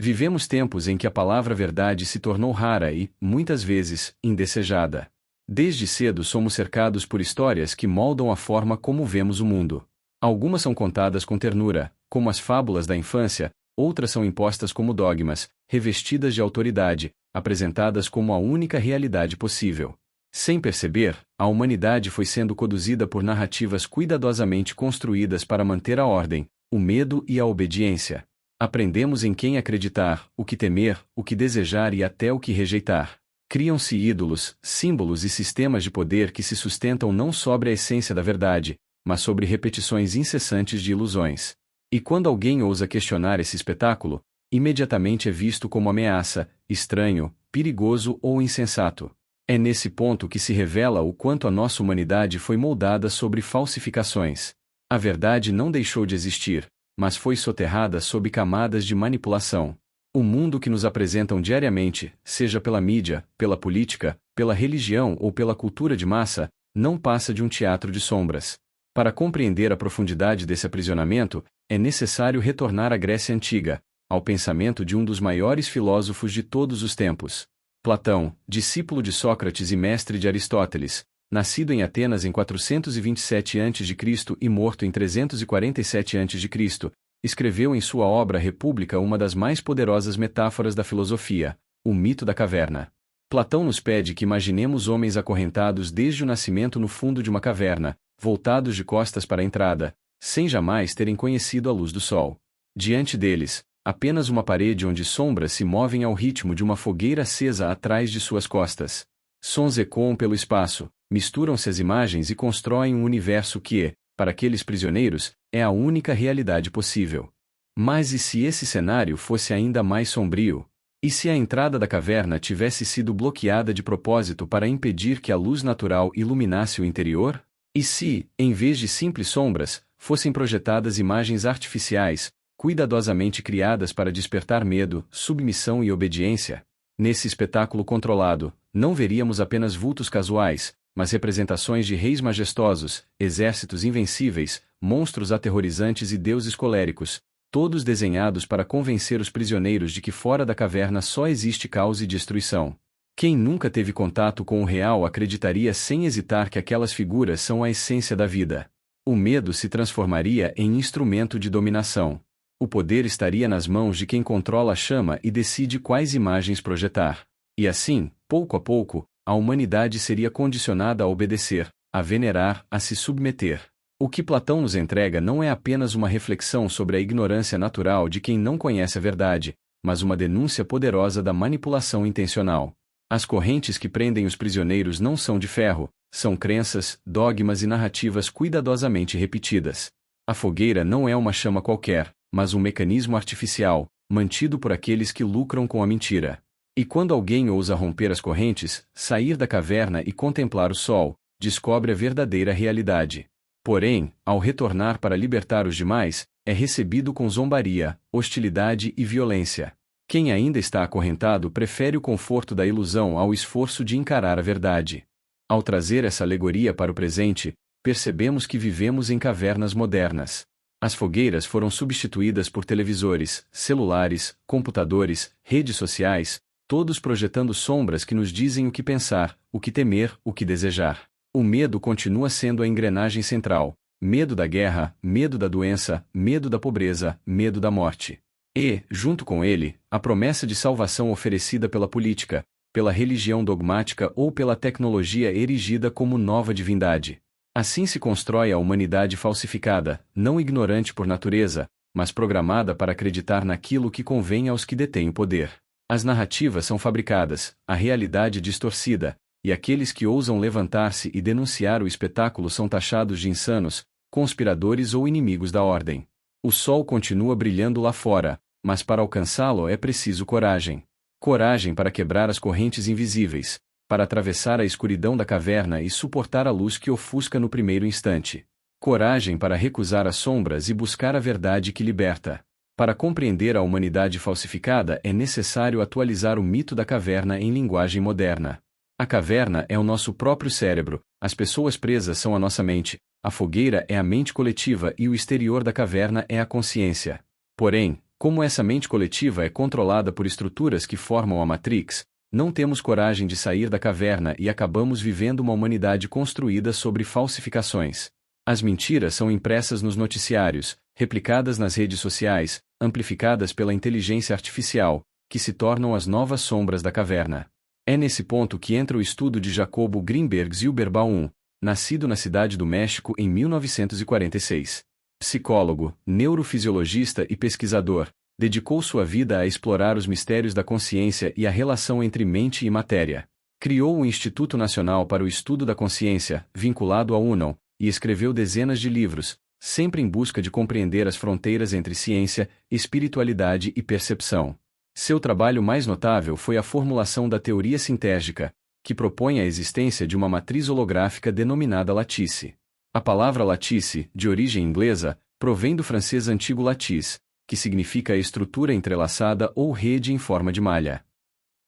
Vivemos tempos em que a palavra verdade se tornou rara e, muitas vezes, indesejada. Desde cedo somos cercados por histórias que moldam a forma como vemos o mundo. Algumas são contadas com ternura, como as fábulas da infância, outras são impostas como dogmas, revestidas de autoridade, apresentadas como a única realidade possível. Sem perceber, a humanidade foi sendo conduzida por narrativas cuidadosamente construídas para manter a ordem, o medo e a obediência. Aprendemos em quem acreditar, o que temer, o que desejar e até o que rejeitar. Criam-se ídolos, símbolos e sistemas de poder que se sustentam não sobre a essência da verdade, mas sobre repetições incessantes de ilusões. E quando alguém ousa questionar esse espetáculo, imediatamente é visto como ameaça, estranho, perigoso ou insensato. É nesse ponto que se revela o quanto a nossa humanidade foi moldada sobre falsificações. A verdade não deixou de existir, mas foi soterrada sob camadas de manipulação. O mundo que nos apresentam diariamente, seja pela mídia, pela política, pela religião ou pela cultura de massa, não passa de um teatro de sombras. Para compreender a profundidade desse aprisionamento, é necessário retornar à Grécia Antiga, ao pensamento de um dos maiores filósofos de todos os tempos. Platão, discípulo de Sócrates e mestre de Aristóteles, nascido em Atenas em 427 a.C. e morto em 347 a.C., escreveu em sua obra República uma das mais poderosas metáforas da filosofia, o mito da caverna. Platão nos pede que imaginemos homens acorrentados desde o nascimento no fundo de uma caverna, voltados de costas para a entrada, sem jamais terem conhecido a luz do sol. Diante deles, apenas uma parede onde sombras se movem ao ritmo de uma fogueira acesa atrás de suas costas. Sons ecoam pelo espaço, misturam-se as imagens e constroem um universo que, para aqueles prisioneiros, é a única realidade possível. Mas e se esse cenário fosse ainda mais sombrio? E se a entrada da caverna tivesse sido bloqueada de propósito para impedir que a luz natural iluminasse o interior? E se, em vez de simples sombras, fossem projetadas imagens artificiais, cuidadosamente criadas para despertar medo, submissão e obediência? Nesse espetáculo controlado, não veríamos apenas vultos casuais, mas representações de reis majestosos, exércitos invencíveis, monstros aterrorizantes e deuses coléricos, todos desenhados para convencer os prisioneiros de que fora da caverna só existe caos e destruição. Quem nunca teve contato com o real acreditaria sem hesitar que aquelas figuras são a essência da vida. O medo se transformaria em instrumento de dominação. O poder estaria nas mãos de quem controla a chama e decide quais imagens projetar. E assim, pouco a pouco, a humanidade seria condicionada a obedecer, a venerar, a se submeter. O que Platão nos entrega não é apenas uma reflexão sobre a ignorância natural de quem não conhece a verdade, mas uma denúncia poderosa da manipulação intencional. As correntes que prendem os prisioneiros não são de ferro, são crenças, dogmas e narrativas cuidadosamente repetidas. A fogueira não é uma chama qualquer, mas um mecanismo artificial, mantido por aqueles que lucram com a mentira. E quando alguém ousa romper as correntes, sair da caverna e contemplar o sol, descobre a verdadeira realidade. Porém, ao retornar para libertar os demais, é recebido com zombaria, hostilidade e violência. Quem ainda está acorrentado prefere o conforto da ilusão ao esforço de encarar a verdade. Ao trazer essa alegoria para o presente, percebemos que vivemos em cavernas modernas. As fogueiras foram substituídas por televisores, celulares, computadores, redes sociais, todos projetando sombras que nos dizem o que pensar, o que temer, o que desejar. O medo continua sendo a engrenagem central. Medo da guerra, medo da doença, medo da pobreza, medo da morte. E, junto com ele, a promessa de salvação oferecida pela política, pela religião dogmática ou pela tecnologia erigida como nova divindade. Assim se constrói a humanidade falsificada, não ignorante por natureza, mas programada para acreditar naquilo que convém aos que detêm o poder. As narrativas são fabricadas, a realidade distorcida, e aqueles que ousam levantar-se e denunciar o espetáculo são taxados de insanos, conspiradores ou inimigos da ordem. O sol continua brilhando lá fora, mas para alcançá-lo é preciso coragem. Coragem para quebrar as correntes invisíveis, para atravessar a escuridão da caverna e suportar a luz que ofusca no primeiro instante. Coragem para recusar as sombras e buscar a verdade que liberta. Para compreender a humanidade falsificada é necessário atualizar o mito da caverna em linguagem moderna. A caverna é o nosso próprio cérebro, as pessoas presas são a nossa mente, a fogueira é a mente coletiva e o exterior da caverna é a consciência. Porém, Como essa mente coletiva é controlada por estruturas que formam a Matrix, não temos coragem de sair da caverna e acabamos vivendo uma humanidade construída sobre falsificações. As mentiras são impressas nos noticiários, replicadas nas redes sociais, amplificadas pela inteligência artificial, que se tornam as novas sombras da caverna. É nesse ponto que entra o estudo de Jacobo Greenberg Zilberbaum, nascido na cidade do México em 1946. Psicólogo, neurofisiologista e pesquisador, dedicou sua vida a explorar os mistérios da consciência e a relação entre mente e matéria. Criou o Instituto Nacional para o Estudo da Consciência, vinculado à UNAM, e escreveu dezenas de livros, sempre em busca de compreender as fronteiras entre ciência, espiritualidade e percepção. Seu trabalho mais notável foi a formulação da teoria sintérgica, que propõe a existência de uma matriz holográfica denominada lattice. A palavra lattice, de origem inglesa, provém do francês antigo lattice, que significa estrutura entrelaçada ou rede em forma de malha.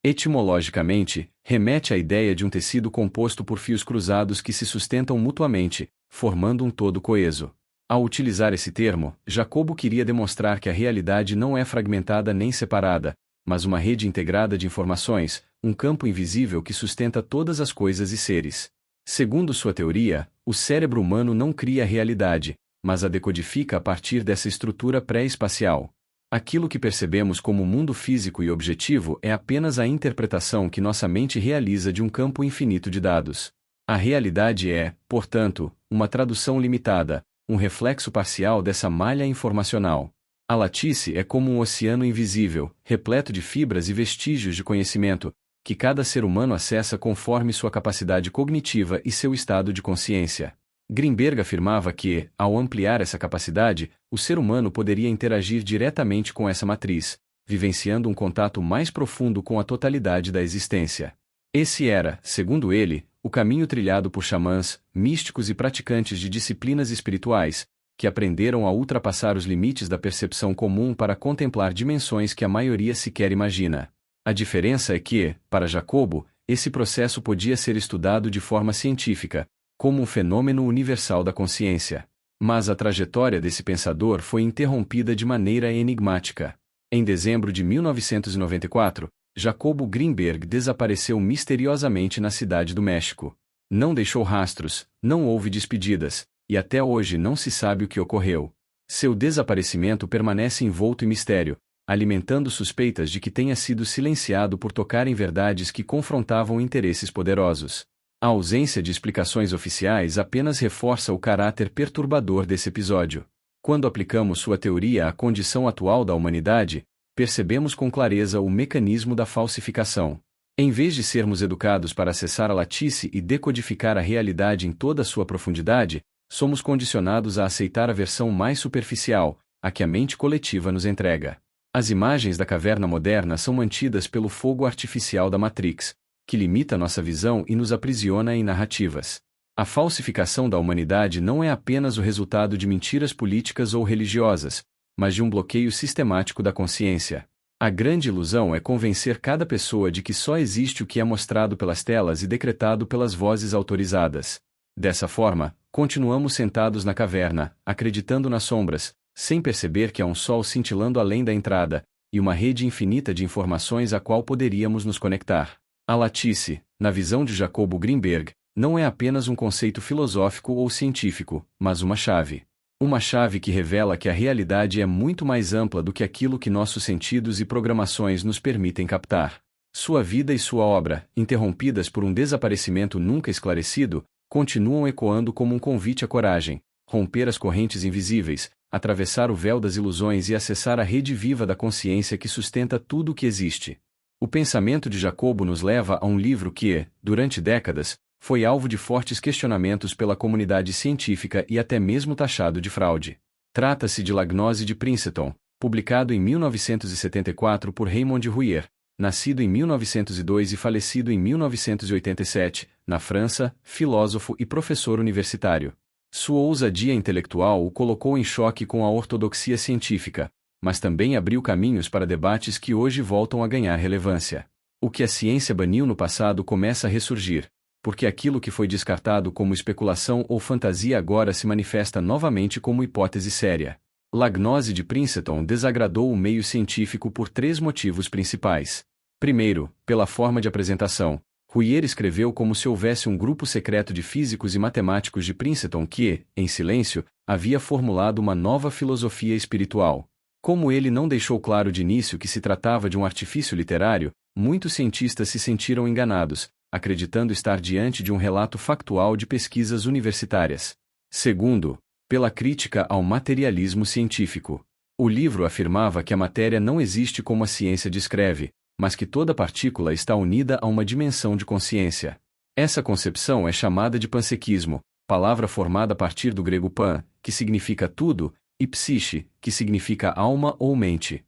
Etimologicamente, remete à ideia de um tecido composto por fios cruzados que se sustentam mutuamente, formando um todo coeso. Ao utilizar esse termo, Jacobo queria demonstrar que a realidade não é fragmentada nem separada, mas uma rede integrada de informações, um campo invisível que sustenta todas as coisas e seres. Segundo sua teoria, o cérebro humano não cria a realidade, mas a decodifica a partir dessa estrutura pré-espacial. Aquilo que percebemos como mundo físico e objetivo é apenas a interpretação que nossa mente realiza de um campo infinito de dados. A realidade é, portanto, uma tradução limitada, um reflexo parcial dessa malha informacional. A lattice é como um oceano invisível, repleto de fibras e vestígios de conhecimento, que cada ser humano acessa conforme sua capacidade cognitiva e seu estado de consciência. Greenberg afirmava que, ao ampliar essa capacidade, o ser humano poderia interagir diretamente com essa matriz, vivenciando um contato mais profundo com a totalidade da existência. Esse era, segundo ele, o caminho trilhado por xamãs, místicos e praticantes de disciplinas espirituais, que aprenderam a ultrapassar os limites da percepção comum para contemplar dimensões que a maioria sequer imagina. A diferença é que, para Jacobo, esse processo podia ser estudado de forma científica, como um fenômeno universal da consciência. Mas a trajetória desse pensador foi interrompida de maneira enigmática. Em dezembro de 1994, Jacobo Greenberg desapareceu misteriosamente na cidade do México. Não deixou rastros, não houve despedidas, e até hoje não se sabe o que ocorreu. Seu desaparecimento permanece envolto em mistério, alimentando suspeitas de que tenha sido silenciado por tocar em verdades que confrontavam interesses poderosos. A ausência de explicações oficiais apenas reforça o caráter perturbador desse episódio. Quando aplicamos sua teoria à condição atual da humanidade, percebemos com clareza o mecanismo da falsificação. Em vez de sermos educados para acessar a lattice e decodificar a realidade em toda a sua profundidade, somos condicionados a aceitar a versão mais superficial, a que a mente coletiva nos entrega. As imagens da caverna moderna são mantidas pelo fogo artificial da Matrix, que limita nossa visão e nos aprisiona em narrativas. A falsificação da humanidade não é apenas o resultado de mentiras políticas ou religiosas, mas de um bloqueio sistemático da consciência. A grande ilusão é convencer cada pessoa de que só existe o que é mostrado pelas telas e decretado pelas vozes autorizadas. Dessa forma, continuamos sentados na caverna, acreditando nas sombras, sem perceber que há um sol cintilando além da entrada, e uma rede infinita de informações a qual poderíamos nos conectar. A lattice, na visão de Jacobo Greenberg, não é apenas um conceito filosófico ou científico, mas uma chave. Uma chave que revela que a realidade é muito mais ampla do que aquilo que nossos sentidos e programações nos permitem captar. Sua vida e sua obra, interrompidas por um desaparecimento nunca esclarecido, continuam ecoando como um convite à coragem, romper as correntes invisíveis, atravessar o véu das ilusões e acessar a rede viva da consciência que sustenta tudo o que existe. O pensamento de Jacobo nos leva a um livro que, durante décadas, foi alvo de fortes questionamentos pela comunidade científica e até mesmo taxado de fraude. Trata-se de La Gnose de Princeton, publicado em 1974 por Raymond Rouyer, nascido em 1902 e falecido em 1987, na França, filósofo e professor universitário. Sua ousadia intelectual o colocou em choque com a ortodoxia científica, mas também abriu caminhos para debates que hoje voltam a ganhar relevância. O que a ciência baniu no passado começa a ressurgir, porque aquilo que foi descartado como especulação ou fantasia agora se manifesta novamente como hipótese séria. A gnose de Princeton desagradou o meio científico por 3 motivos principais. Primeiro, pela forma de apresentação. Rouyer escreveu como se houvesse um grupo secreto de físicos e matemáticos de Princeton que, em silêncio, havia formulado uma nova filosofia espiritual. Como ele não deixou claro de início que se tratava de um artifício literário, muitos cientistas se sentiram enganados, acreditando estar diante de um relato factual de pesquisas universitárias. Segundo, pela crítica ao materialismo científico. O livro afirmava que a matéria não existe como a ciência descreve, mas que toda partícula está unida a uma dimensão de consciência. Essa concepção é chamada de panpsiquismo, palavra formada a partir do grego pan, que significa tudo, e psiche, que significa alma ou mente.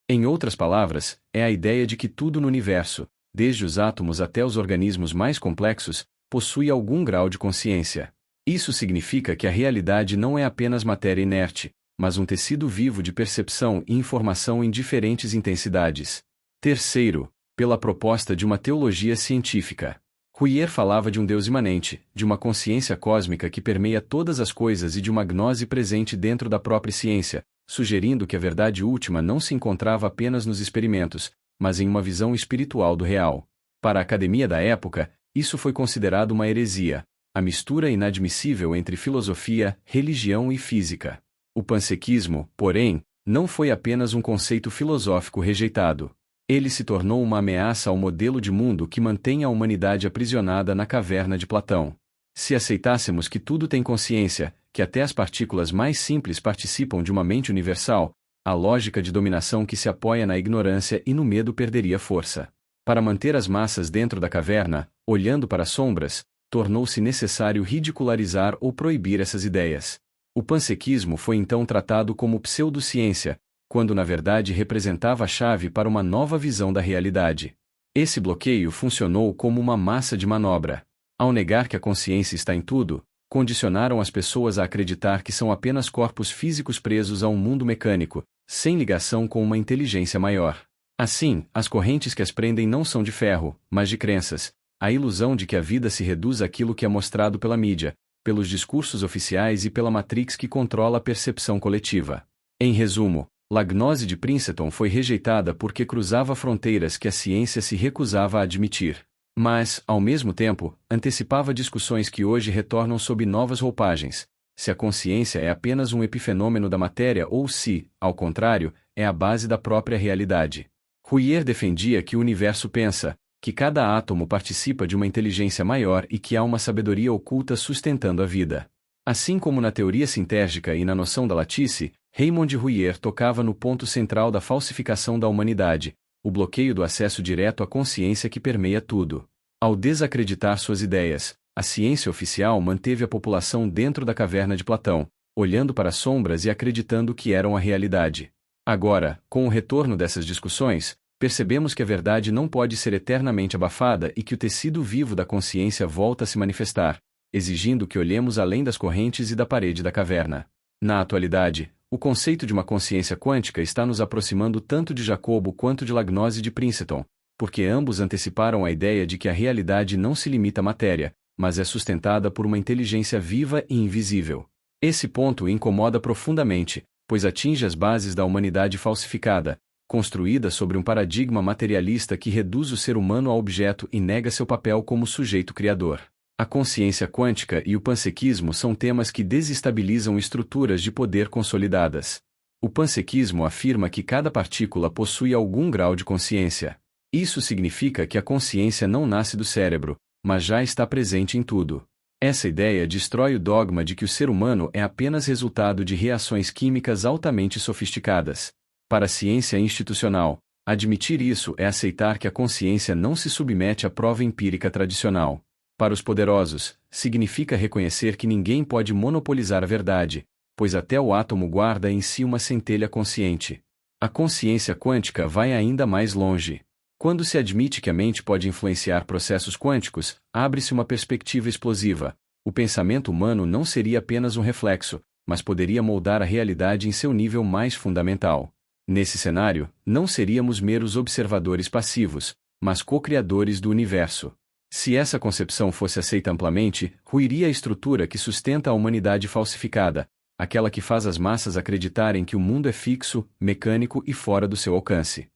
Em outras palavras, é a ideia de que tudo no universo, desde os átomos até os organismos mais complexos, possui algum grau de consciência. Isso significa que a realidade não é apenas matéria inerte, mas um tecido vivo de percepção e informação em diferentes intensidades. Terceiro, pela proposta de uma teologia científica. Rouyer falava de um Deus imanente, de uma consciência cósmica que permeia todas as coisas e de uma gnose presente dentro da própria ciência, sugerindo que a verdade última não se encontrava apenas nos experimentos, mas em uma visão espiritual do real. Para a academia da época, isso foi considerado uma heresia, a mistura inadmissível entre filosofia, religião e física. O panpsiquismo, porém, não foi apenas um conceito filosófico rejeitado. Ele se tornou uma ameaça ao modelo de mundo que mantém a humanidade aprisionada na caverna de Platão. Se aceitássemos que tudo tem consciência, que até as partículas mais simples participam de uma mente universal, a lógica de dominação que se apoia na ignorância e no medo perderia força. Para manter as massas dentro da caverna, olhando para as sombras, tornou-se necessário ridicularizar ou proibir essas ideias. O panpsiquismo foi então tratado como pseudociência, quando na verdade representava a chave para uma nova visão da realidade. Esse bloqueio funcionou como uma massa de manobra. Ao negar que a consciência está em tudo, condicionaram as pessoas a acreditar que são apenas corpos físicos presos a um mundo mecânico, sem ligação com uma inteligência maior. Assim, as correntes que as prendem não são de ferro, mas de crenças, a ilusão de que a vida se reduz àquilo que é mostrado pela mídia, pelos discursos oficiais e pela matrix que controla a percepção coletiva. Em resumo, a gnose de Princeton foi rejeitada porque cruzava fronteiras que a ciência se recusava a admitir. Mas, ao mesmo tempo, antecipava discussões que hoje retornam sob novas roupagens. Se a consciência é apenas um epifenômeno da matéria ou se, ao contrário, é a base da própria realidade. Rouyer defendia que o universo pensa, que cada átomo participa de uma inteligência maior e que há uma sabedoria oculta sustentando a vida. Assim como na teoria sintérgica e na noção da lattice, Raymond Rouyer tocava no ponto central da falsificação da humanidade, o bloqueio do acesso direto à consciência que permeia tudo. Ao desacreditar suas ideias, a ciência oficial manteve a população dentro da caverna de Platão, olhando para as sombras e acreditando que eram a realidade. Agora, com o retorno dessas discussões, percebemos que a verdade não pode ser eternamente abafada e que o tecido vivo da consciência volta a se manifestar, exigindo que olhemos além das correntes e da parede da caverna. Na atualidade, o conceito de uma consciência quântica está nos aproximando tanto de Jacobo quanto de a gnose de Princeton, porque ambos anteciparam a ideia de que a realidade não se limita à matéria, mas é sustentada por uma inteligência viva e invisível. Esse ponto incomoda profundamente, pois atinge as bases da humanidade falsificada, construída sobre um paradigma materialista que reduz o ser humano a objeto e nega seu papel como sujeito criador. A consciência quântica e o panpsiquismo são temas que desestabilizam estruturas de poder consolidadas. O panpsiquismo afirma que cada partícula possui algum grau de consciência. Isso significa que a consciência não nasce do cérebro, mas já está presente em tudo. Essa ideia destrói o dogma de que o ser humano é apenas resultado de reações químicas altamente sofisticadas. Para a ciência institucional, admitir isso é aceitar que a consciência não se submete à prova empírica tradicional. Para os poderosos, significa reconhecer que ninguém pode monopolizar a verdade, pois até o átomo guarda em si uma centelha consciente. A consciência quântica vai ainda mais longe. Quando se admite que a mente pode influenciar processos quânticos, abre-se uma perspectiva explosiva. O pensamento humano não seria apenas um reflexo, mas poderia moldar a realidade em seu nível mais fundamental. Nesse cenário, não seríamos meros observadores passivos, mas co-criadores do universo. Se essa concepção fosse aceita amplamente, ruiria a estrutura que sustenta a humanidade falsificada, aquela que faz as massas acreditarem que o mundo é fixo, mecânico e fora do seu alcance.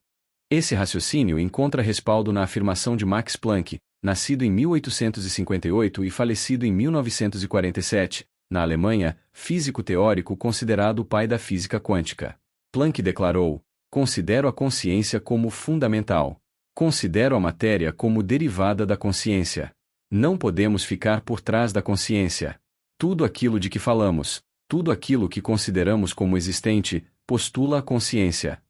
Esse raciocínio encontra respaldo na afirmação de Max Planck, nascido em 1858 e falecido em 1947, na Alemanha, físico teórico considerado o pai da física quântica. Planck declarou: "Considero a consciência como fundamental. Considero a matéria como derivada da consciência. Não podemos ficar por trás da consciência. Tudo aquilo de que falamos, tudo aquilo que consideramos como existente, postula a consciência."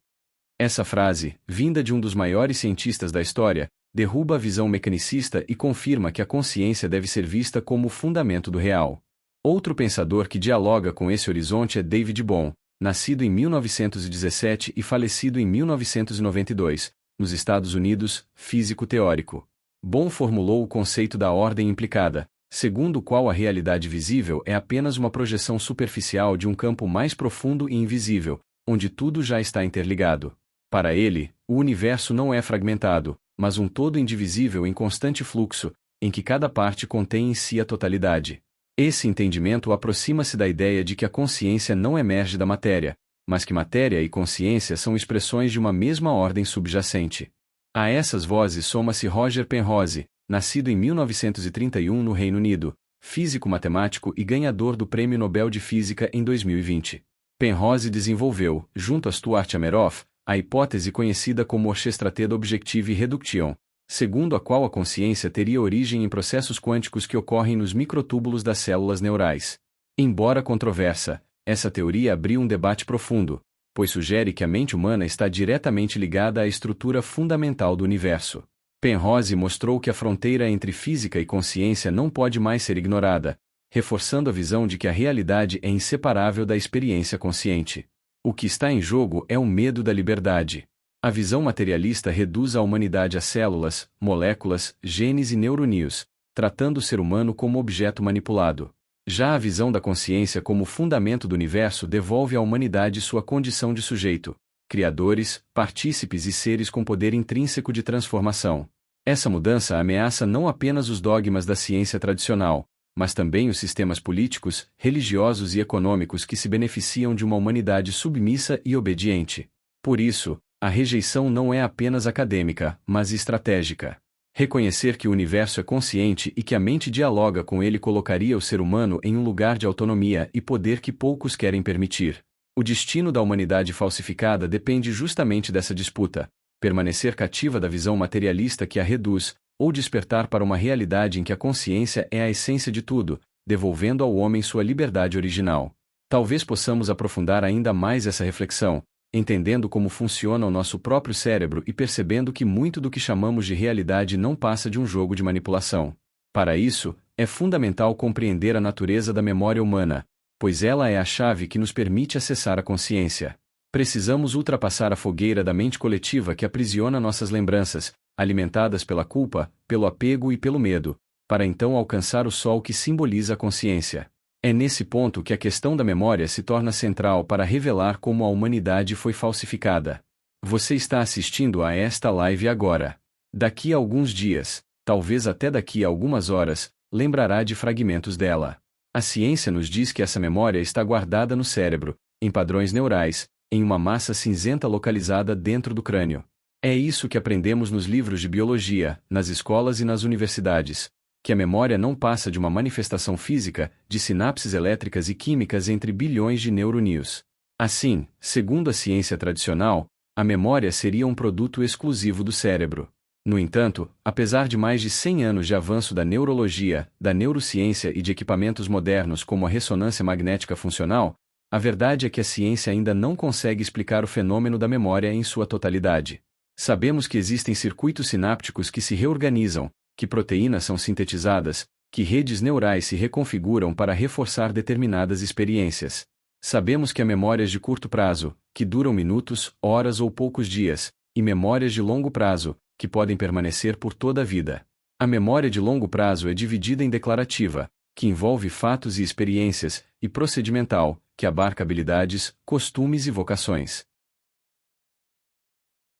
Essa frase, vinda de um dos maiores cientistas da história, derruba a visão mecanicista e confirma que a consciência deve ser vista como o fundamento do real. Outro pensador que dialoga com esse horizonte é David Bohm, nascido em 1917 e falecido em 1992, nos Estados Unidos, físico teórico. Bohm formulou o conceito da ordem implicada, segundo o qual a realidade visível é apenas uma projeção superficial de um campo mais profundo e invisível, onde tudo já está interligado. Para ele, o universo não é fragmentado, mas um todo indivisível em constante fluxo, em que cada parte contém em si a totalidade. Esse entendimento aproxima-se da ideia de que a consciência não emerge da matéria, mas que matéria e consciência são expressões de uma mesma ordem subjacente. A essas vozes soma-se Roger Penrose, nascido em 1931 no Reino Unido, físico matemático e ganhador do Prêmio Nobel de Física em 2020. Penrose desenvolveu, junto a Stuart Hameroff, a hipótese conhecida como Orchestrated Objective Reduction, segundo a qual a consciência teria origem em processos quânticos que ocorrem nos microtúbulos das células neurais. Embora controversa, essa teoria abriu um debate profundo, pois sugere que a mente humana está diretamente ligada à estrutura fundamental do universo. Penrose mostrou que a fronteira entre física e consciência não pode mais ser ignorada, reforçando a visão de que a realidade é inseparável da experiência consciente. O que está em jogo é o medo da liberdade. A visão materialista reduz a humanidade a células, moléculas, genes e neurônios, tratando o ser humano como objeto manipulado. Já a visão da consciência como fundamento do universo devolve à humanidade sua condição de sujeito, criadores, partícipes e seres com poder intrínseco de transformação. Essa mudança ameaça não apenas os dogmas da ciência tradicional, mas também os sistemas políticos, religiosos e econômicos que se beneficiam de uma humanidade submissa e obediente. Por isso, a rejeição não é apenas acadêmica, mas estratégica. Reconhecer que o universo é consciente e que a mente dialoga com ele colocaria o ser humano em um lugar de autonomia e poder que poucos querem permitir. O destino da humanidade falsificada depende justamente dessa disputa: permanecer cativa da visão materialista que a reduz, ou despertar para uma realidade em que a consciência é a essência de tudo, devolvendo ao homem sua liberdade original. Talvez possamos aprofundar ainda mais essa reflexão, entendendo como funciona o nosso próprio cérebro e percebendo que muito do que chamamos de realidade não passa de um jogo de manipulação. Para isso, é fundamental compreender a natureza da memória humana, pois ela é a chave que nos permite acessar a consciência. Precisamos ultrapassar a fogueira da mente coletiva que aprisiona nossas lembranças, alimentadas pela culpa, pelo apego e pelo medo, para então alcançar o sol que simboliza a consciência. É nesse ponto que a questão da memória se torna central para revelar como a humanidade foi falsificada. Você está assistindo a esta live agora. Daqui a alguns dias, talvez até daqui a algumas horas, lembrará de fragmentos dela. A ciência nos diz que essa memória está guardada no cérebro, em padrões neurais, em uma massa cinzenta localizada dentro do crânio. É isso que aprendemos nos livros de biologia, nas escolas e nas universidades, que a memória não passa de uma manifestação física, de sinapses elétricas e químicas entre bilhões de neurônios. Assim, segundo a ciência tradicional, a memória seria um produto exclusivo do cérebro. No entanto, apesar de mais de 100 anos de avanço da neurologia, da neurociência e de equipamentos modernos como a ressonância magnética funcional, a verdade é que a ciência ainda não consegue explicar o fenômeno da memória em sua totalidade. Sabemos que existem circuitos sinápticos que se reorganizam, que proteínas são sintetizadas, que redes neurais se reconfiguram para reforçar determinadas experiências. Sabemos que há memórias de curto prazo, que duram minutos, horas ou poucos dias, e memórias de longo prazo, que podem permanecer por toda a vida. A memória de longo prazo é dividida em declarativa, que envolve fatos e experiências, e procedimental, que abarca habilidades, costumes e vocações.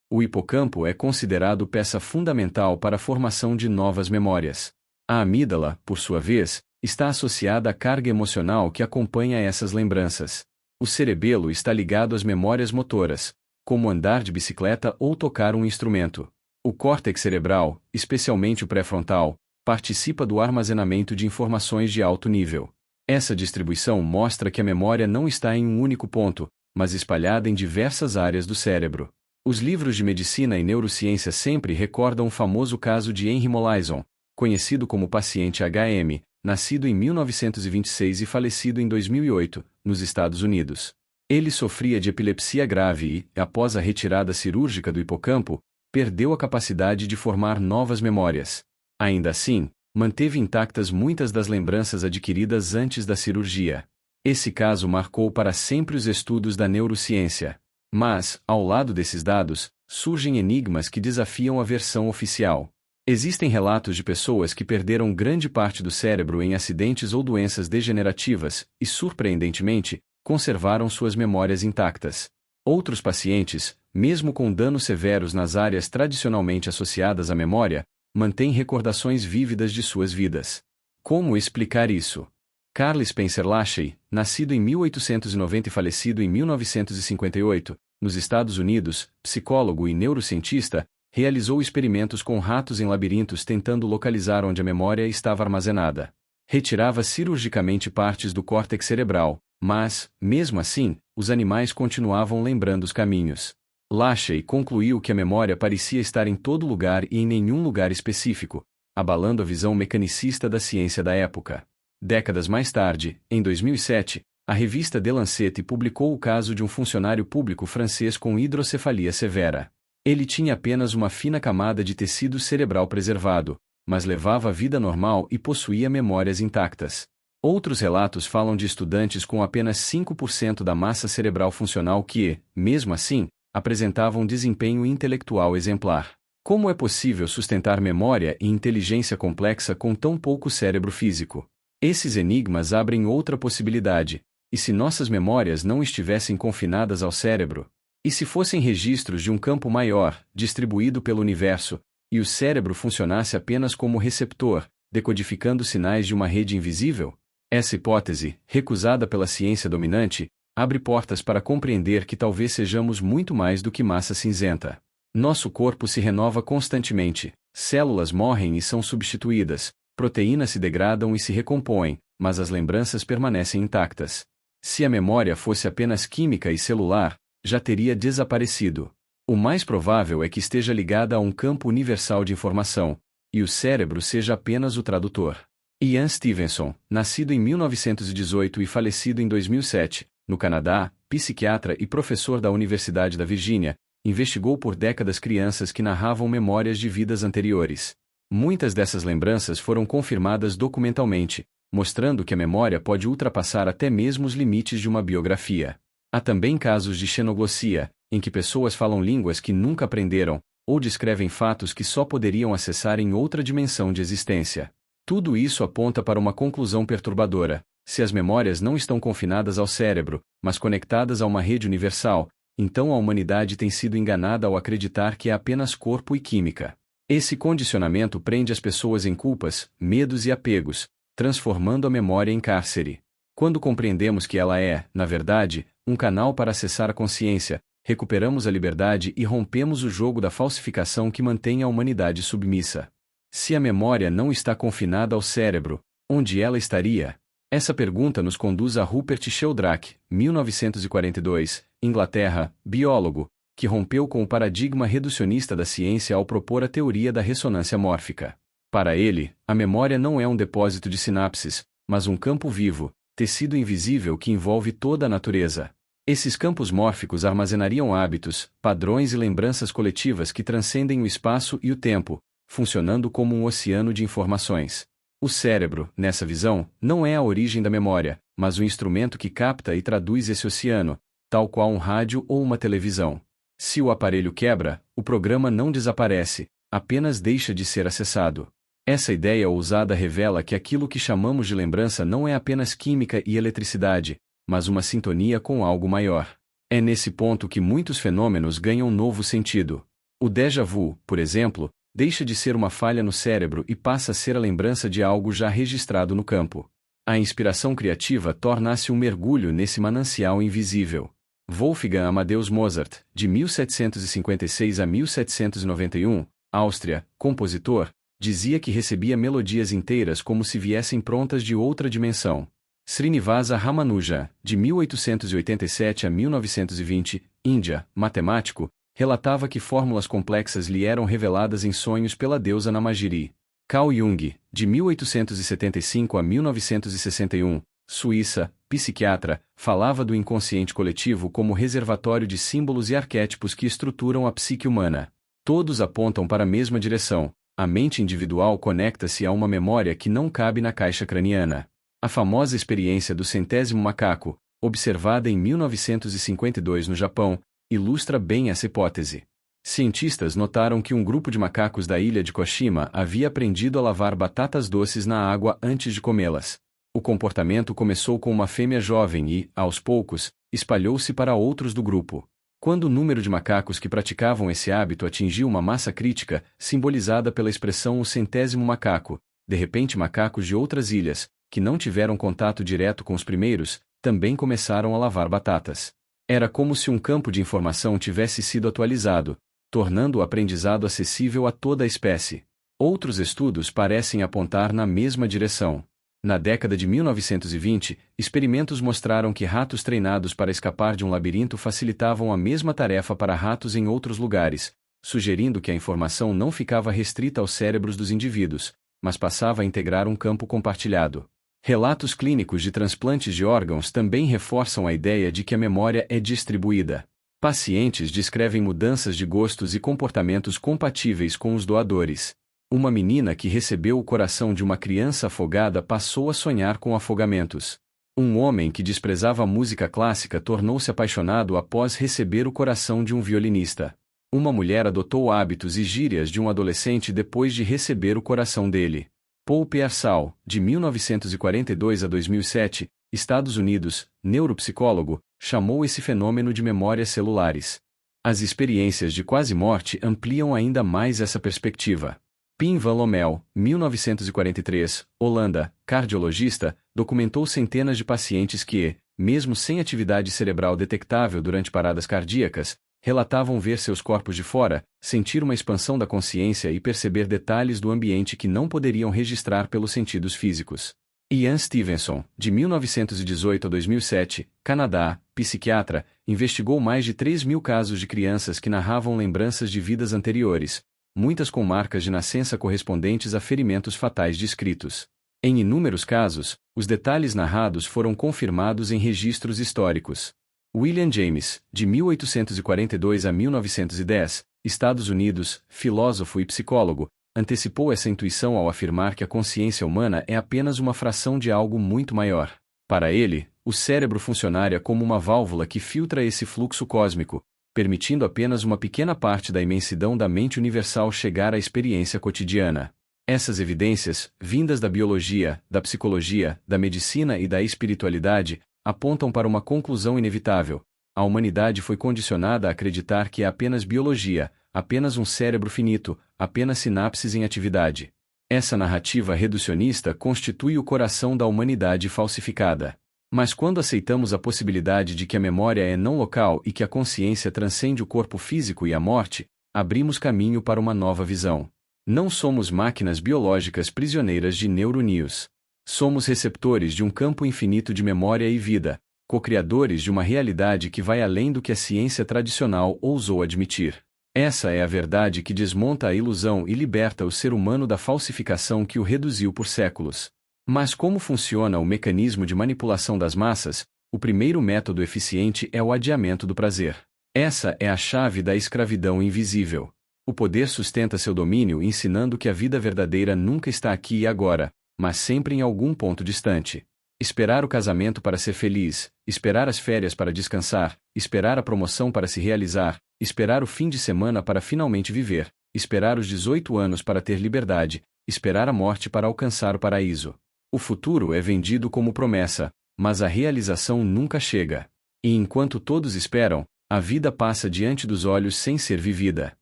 O hipocampo é considerado peça fundamental para a formação de novas memórias. A amígdala, por sua vez, está associada à carga emocional que acompanha essas lembranças. O cerebelo está ligado às memórias motoras, como andar de bicicleta ou tocar um instrumento. O córtex cerebral, especialmente o pré-frontal, participa do armazenamento de informações de alto nível. Essa distribuição mostra que a memória não está em um único ponto, mas espalhada em diversas áreas do cérebro. Os livros de medicina e neurociência sempre recordam o famoso caso de Henry Molaison, conhecido como paciente HM, nascido em 1926 e falecido em 2008, nos Estados Unidos. Ele sofria de epilepsia grave e, após a retirada cirúrgica do hipocampo, perdeu a capacidade de formar novas memórias. Ainda assim, manteve intactas muitas das lembranças adquiridas antes da cirurgia. Esse caso marcou para sempre os estudos da neurociência. Mas, ao lado desses dados, surgem enigmas que desafiam a versão oficial. Existem relatos de pessoas que perderam grande parte do cérebro em acidentes ou doenças degenerativas e, surpreendentemente, conservaram suas memórias intactas. Outros pacientes, mesmo com danos severos nas áreas tradicionalmente associadas à memória, mantêm recordações vívidas de suas vidas. Como explicar isso? Carl Spencer Lachey, nascido em 1890 e falecido em 1958, nos Estados Unidos, psicólogo e neurocientista, realizou experimentos com ratos em labirintos tentando localizar onde a memória estava armazenada. Retirava cirurgicamente partes do córtex cerebral, mas, mesmo assim, os animais continuavam lembrando os caminhos. Lachey concluiu que a memória parecia estar em todo lugar e em nenhum lugar específico, abalando a visão mecanicista da ciência da época. Décadas mais tarde, em 2007, a revista The Lancet publicou o caso de um funcionário público francês com hidrocefalia severa. Ele tinha apenas uma fina camada de tecido cerebral preservado, mas levava a vida normal e possuía memórias intactas. Outros relatos falam de estudantes com apenas 5% da massa cerebral funcional que, mesmo assim, apresentavam desempenho intelectual exemplar. Como é possível sustentar memória e inteligência complexa com tão pouco cérebro físico? Esses enigmas abrem outra possibilidade. E se nossas memórias não estivessem confinadas ao cérebro? E se fossem registros de um campo maior, distribuído pelo universo, e o cérebro funcionasse apenas como receptor, decodificando sinais de uma rede invisível? Essa hipótese, recusada pela ciência dominante, abre portas para compreender que talvez sejamos muito mais do que massa cinzenta. Nosso corpo se renova constantemente, células morrem e são substituídas, proteínas se degradam e se recompõem, mas as lembranças permanecem intactas. Se a memória fosse apenas química e celular, já teria desaparecido. O mais provável é que esteja ligada a um campo universal de informação, e o cérebro seja apenas o tradutor. Ian Stevenson, nascido em 1918 e falecido em 2007, no Canadá, psiquiatra e professor da Universidade da Virgínia, investigou por décadas crianças que narravam memórias de vidas anteriores. Muitas dessas lembranças foram confirmadas documentalmente, mostrando que a memória pode ultrapassar até mesmo os limites de uma biografia. Há também casos de xenoglossia, em que pessoas falam línguas que nunca aprenderam, ou descrevem fatos que só poderiam acessar em outra dimensão de existência. Tudo isso aponta para uma conclusão perturbadora. Se as memórias não estão confinadas ao cérebro, mas conectadas a uma rede universal, então a humanidade tem sido enganada ao acreditar que é apenas corpo e química. Esse condicionamento prende as pessoas em culpas, medos e apegos, transformando a memória em cárcere. Quando compreendemos que ela é, na verdade, um canal para acessar a consciência, recuperamos a liberdade e rompemos o jogo da falsificação que mantém a humanidade submissa. Se a memória não está confinada ao cérebro, onde ela estaria? Essa pergunta nos conduz a Rupert Sheldrake, 1942, Inglaterra, biólogo, que rompeu com o paradigma reducionista da ciência ao propor a teoria da ressonância mórfica. Para ele, a memória não é um depósito de sinapses, mas um campo vivo, tecido invisível que envolve toda a natureza. Esses campos mórficos armazenariam hábitos, padrões e lembranças coletivas que transcendem o espaço e o tempo, funcionando como um oceano de informações. O cérebro, nessa visão, não é a origem da memória, mas o instrumento que capta e traduz esse oceano, tal qual um rádio ou uma televisão. Se o aparelho quebra, o programa não desaparece, apenas deixa de ser acessado. Essa ideia ousada revela que aquilo que chamamos de lembrança não é apenas química e eletricidade, mas uma sintonia com algo maior. É nesse ponto que muitos fenômenos ganham novo sentido. O déjà vu, por exemplo, deixa de ser uma falha no cérebro e passa a ser a lembrança de algo já registrado no campo. A inspiração criativa torna-se um mergulho nesse manancial invisível. Wolfgang Amadeus Mozart, de 1756 a 1791, Áustria, compositor, dizia que recebia melodias inteiras como se viessem prontas de outra dimensão. Srinivasa Ramanuja, de 1887 a 1920, Índia, matemático, relatava que fórmulas complexas lhe eram reveladas em sonhos pela deusa Namagiri. Carl Jung, de 1875 a 1961, Suíça, psiquiatra, falava do inconsciente coletivo como reservatório de símbolos e arquétipos que estruturam a psique humana. Todos apontam para a mesma direção. A mente individual conecta-se a uma memória que não cabe na caixa craniana. A famosa experiência do centésimo macaco, observada em 1952 no Japão, ilustra bem essa hipótese. Cientistas notaram que um grupo de macacos da ilha de Koshima havia aprendido a lavar batatas doces na água antes de comê-las. O comportamento começou com uma fêmea jovem e, aos poucos, espalhou-se para outros do grupo. Quando o número de macacos que praticavam esse hábito atingiu uma massa crítica, simbolizada pela expressão o centésimo macaco, de repente macacos de outras ilhas, que não tiveram contato direto com os primeiros, também começaram a lavar batatas. Era como se um campo de informação tivesse sido atualizado, tornando o aprendizado acessível a toda a espécie. Outros estudos parecem apontar na mesma direção. Na década de 1920, experimentos mostraram que ratos treinados para escapar de um labirinto facilitavam a mesma tarefa para ratos em outros lugares, sugerindo que a informação não ficava restrita aos cérebros dos indivíduos, mas passava a integrar um campo compartilhado. Relatos clínicos de transplantes de órgãos também reforçam a ideia de que a memória é distribuída. Pacientes descrevem mudanças de gostos e comportamentos compatíveis com os doadores. Uma menina que recebeu o coração de uma criança afogada passou a sonhar com afogamentos. Um homem que desprezava a música clássica tornou-se apaixonado após receber o coração de um violinista. Uma mulher adotou hábitos e gírias de um adolescente depois de receber o coração dele. Paul Pearsall, de 1942 a 2007, Estados Unidos, neuropsicólogo, chamou esse fenômeno de memórias celulares. As experiências de quase-morte ampliam ainda mais essa perspectiva. Pim van Lommel, 1943, Holanda, cardiologista, documentou centenas de pacientes que, mesmo sem atividade cerebral detectável durante paradas cardíacas, relatavam ver seus corpos de fora, sentir uma expansão da consciência e perceber detalhes do ambiente que não poderiam registrar pelos sentidos físicos. Ian Stevenson, de 1918 a 2007, Canadá, psiquiatra, investigou mais de 3.000 casos de crianças que narravam lembranças de vidas anteriores, muitas com marcas de nascença correspondentes a ferimentos fatais descritos. Em inúmeros casos, os detalhes narrados foram confirmados em registros históricos. William James, de 1842 a 1910, Estados Unidos, filósofo e psicólogo, antecipou essa intuição ao afirmar que a consciência humana é apenas uma fração de algo muito maior. Para ele, o cérebro funcionaria como uma válvula que filtra esse fluxo cósmico, permitindo apenas uma pequena parte da imensidão da mente universal chegar à experiência cotidiana. Essas evidências, vindas da biologia, da psicologia, da medicina e da espiritualidade, apontam para uma conclusão inevitável. A humanidade foi condicionada a acreditar que é apenas biologia, apenas um cérebro finito, apenas sinapses em atividade. Essa narrativa reducionista constitui o coração da humanidade falsificada. Mas quando aceitamos a possibilidade de que a memória é não local e que a consciência transcende o corpo físico e a morte, abrimos caminho para uma nova visão. Não somos máquinas biológicas prisioneiras de neurônios. Somos receptores de um campo infinito de memória e vida, co-criadores de uma realidade que vai além do que a ciência tradicional ousou admitir. Essa é a verdade que desmonta a ilusão e liberta o ser humano da falsificação que o reduziu por séculos. Mas como funciona o mecanismo de manipulação das massas? O primeiro método eficiente é o adiamento do prazer. Essa é a chave da escravidão invisível. O poder sustenta seu domínio ensinando que a vida verdadeira nunca está aqui e agora, mas sempre em algum ponto distante. Esperar o casamento para ser feliz, esperar as férias para descansar, esperar a promoção para se realizar, esperar o fim de semana para finalmente viver, esperar os 18 anos para ter liberdade, esperar a morte para alcançar o paraíso. O futuro é vendido como promessa, mas a realização nunca chega. E enquanto todos esperam, a vida passa diante dos olhos sem ser vivida.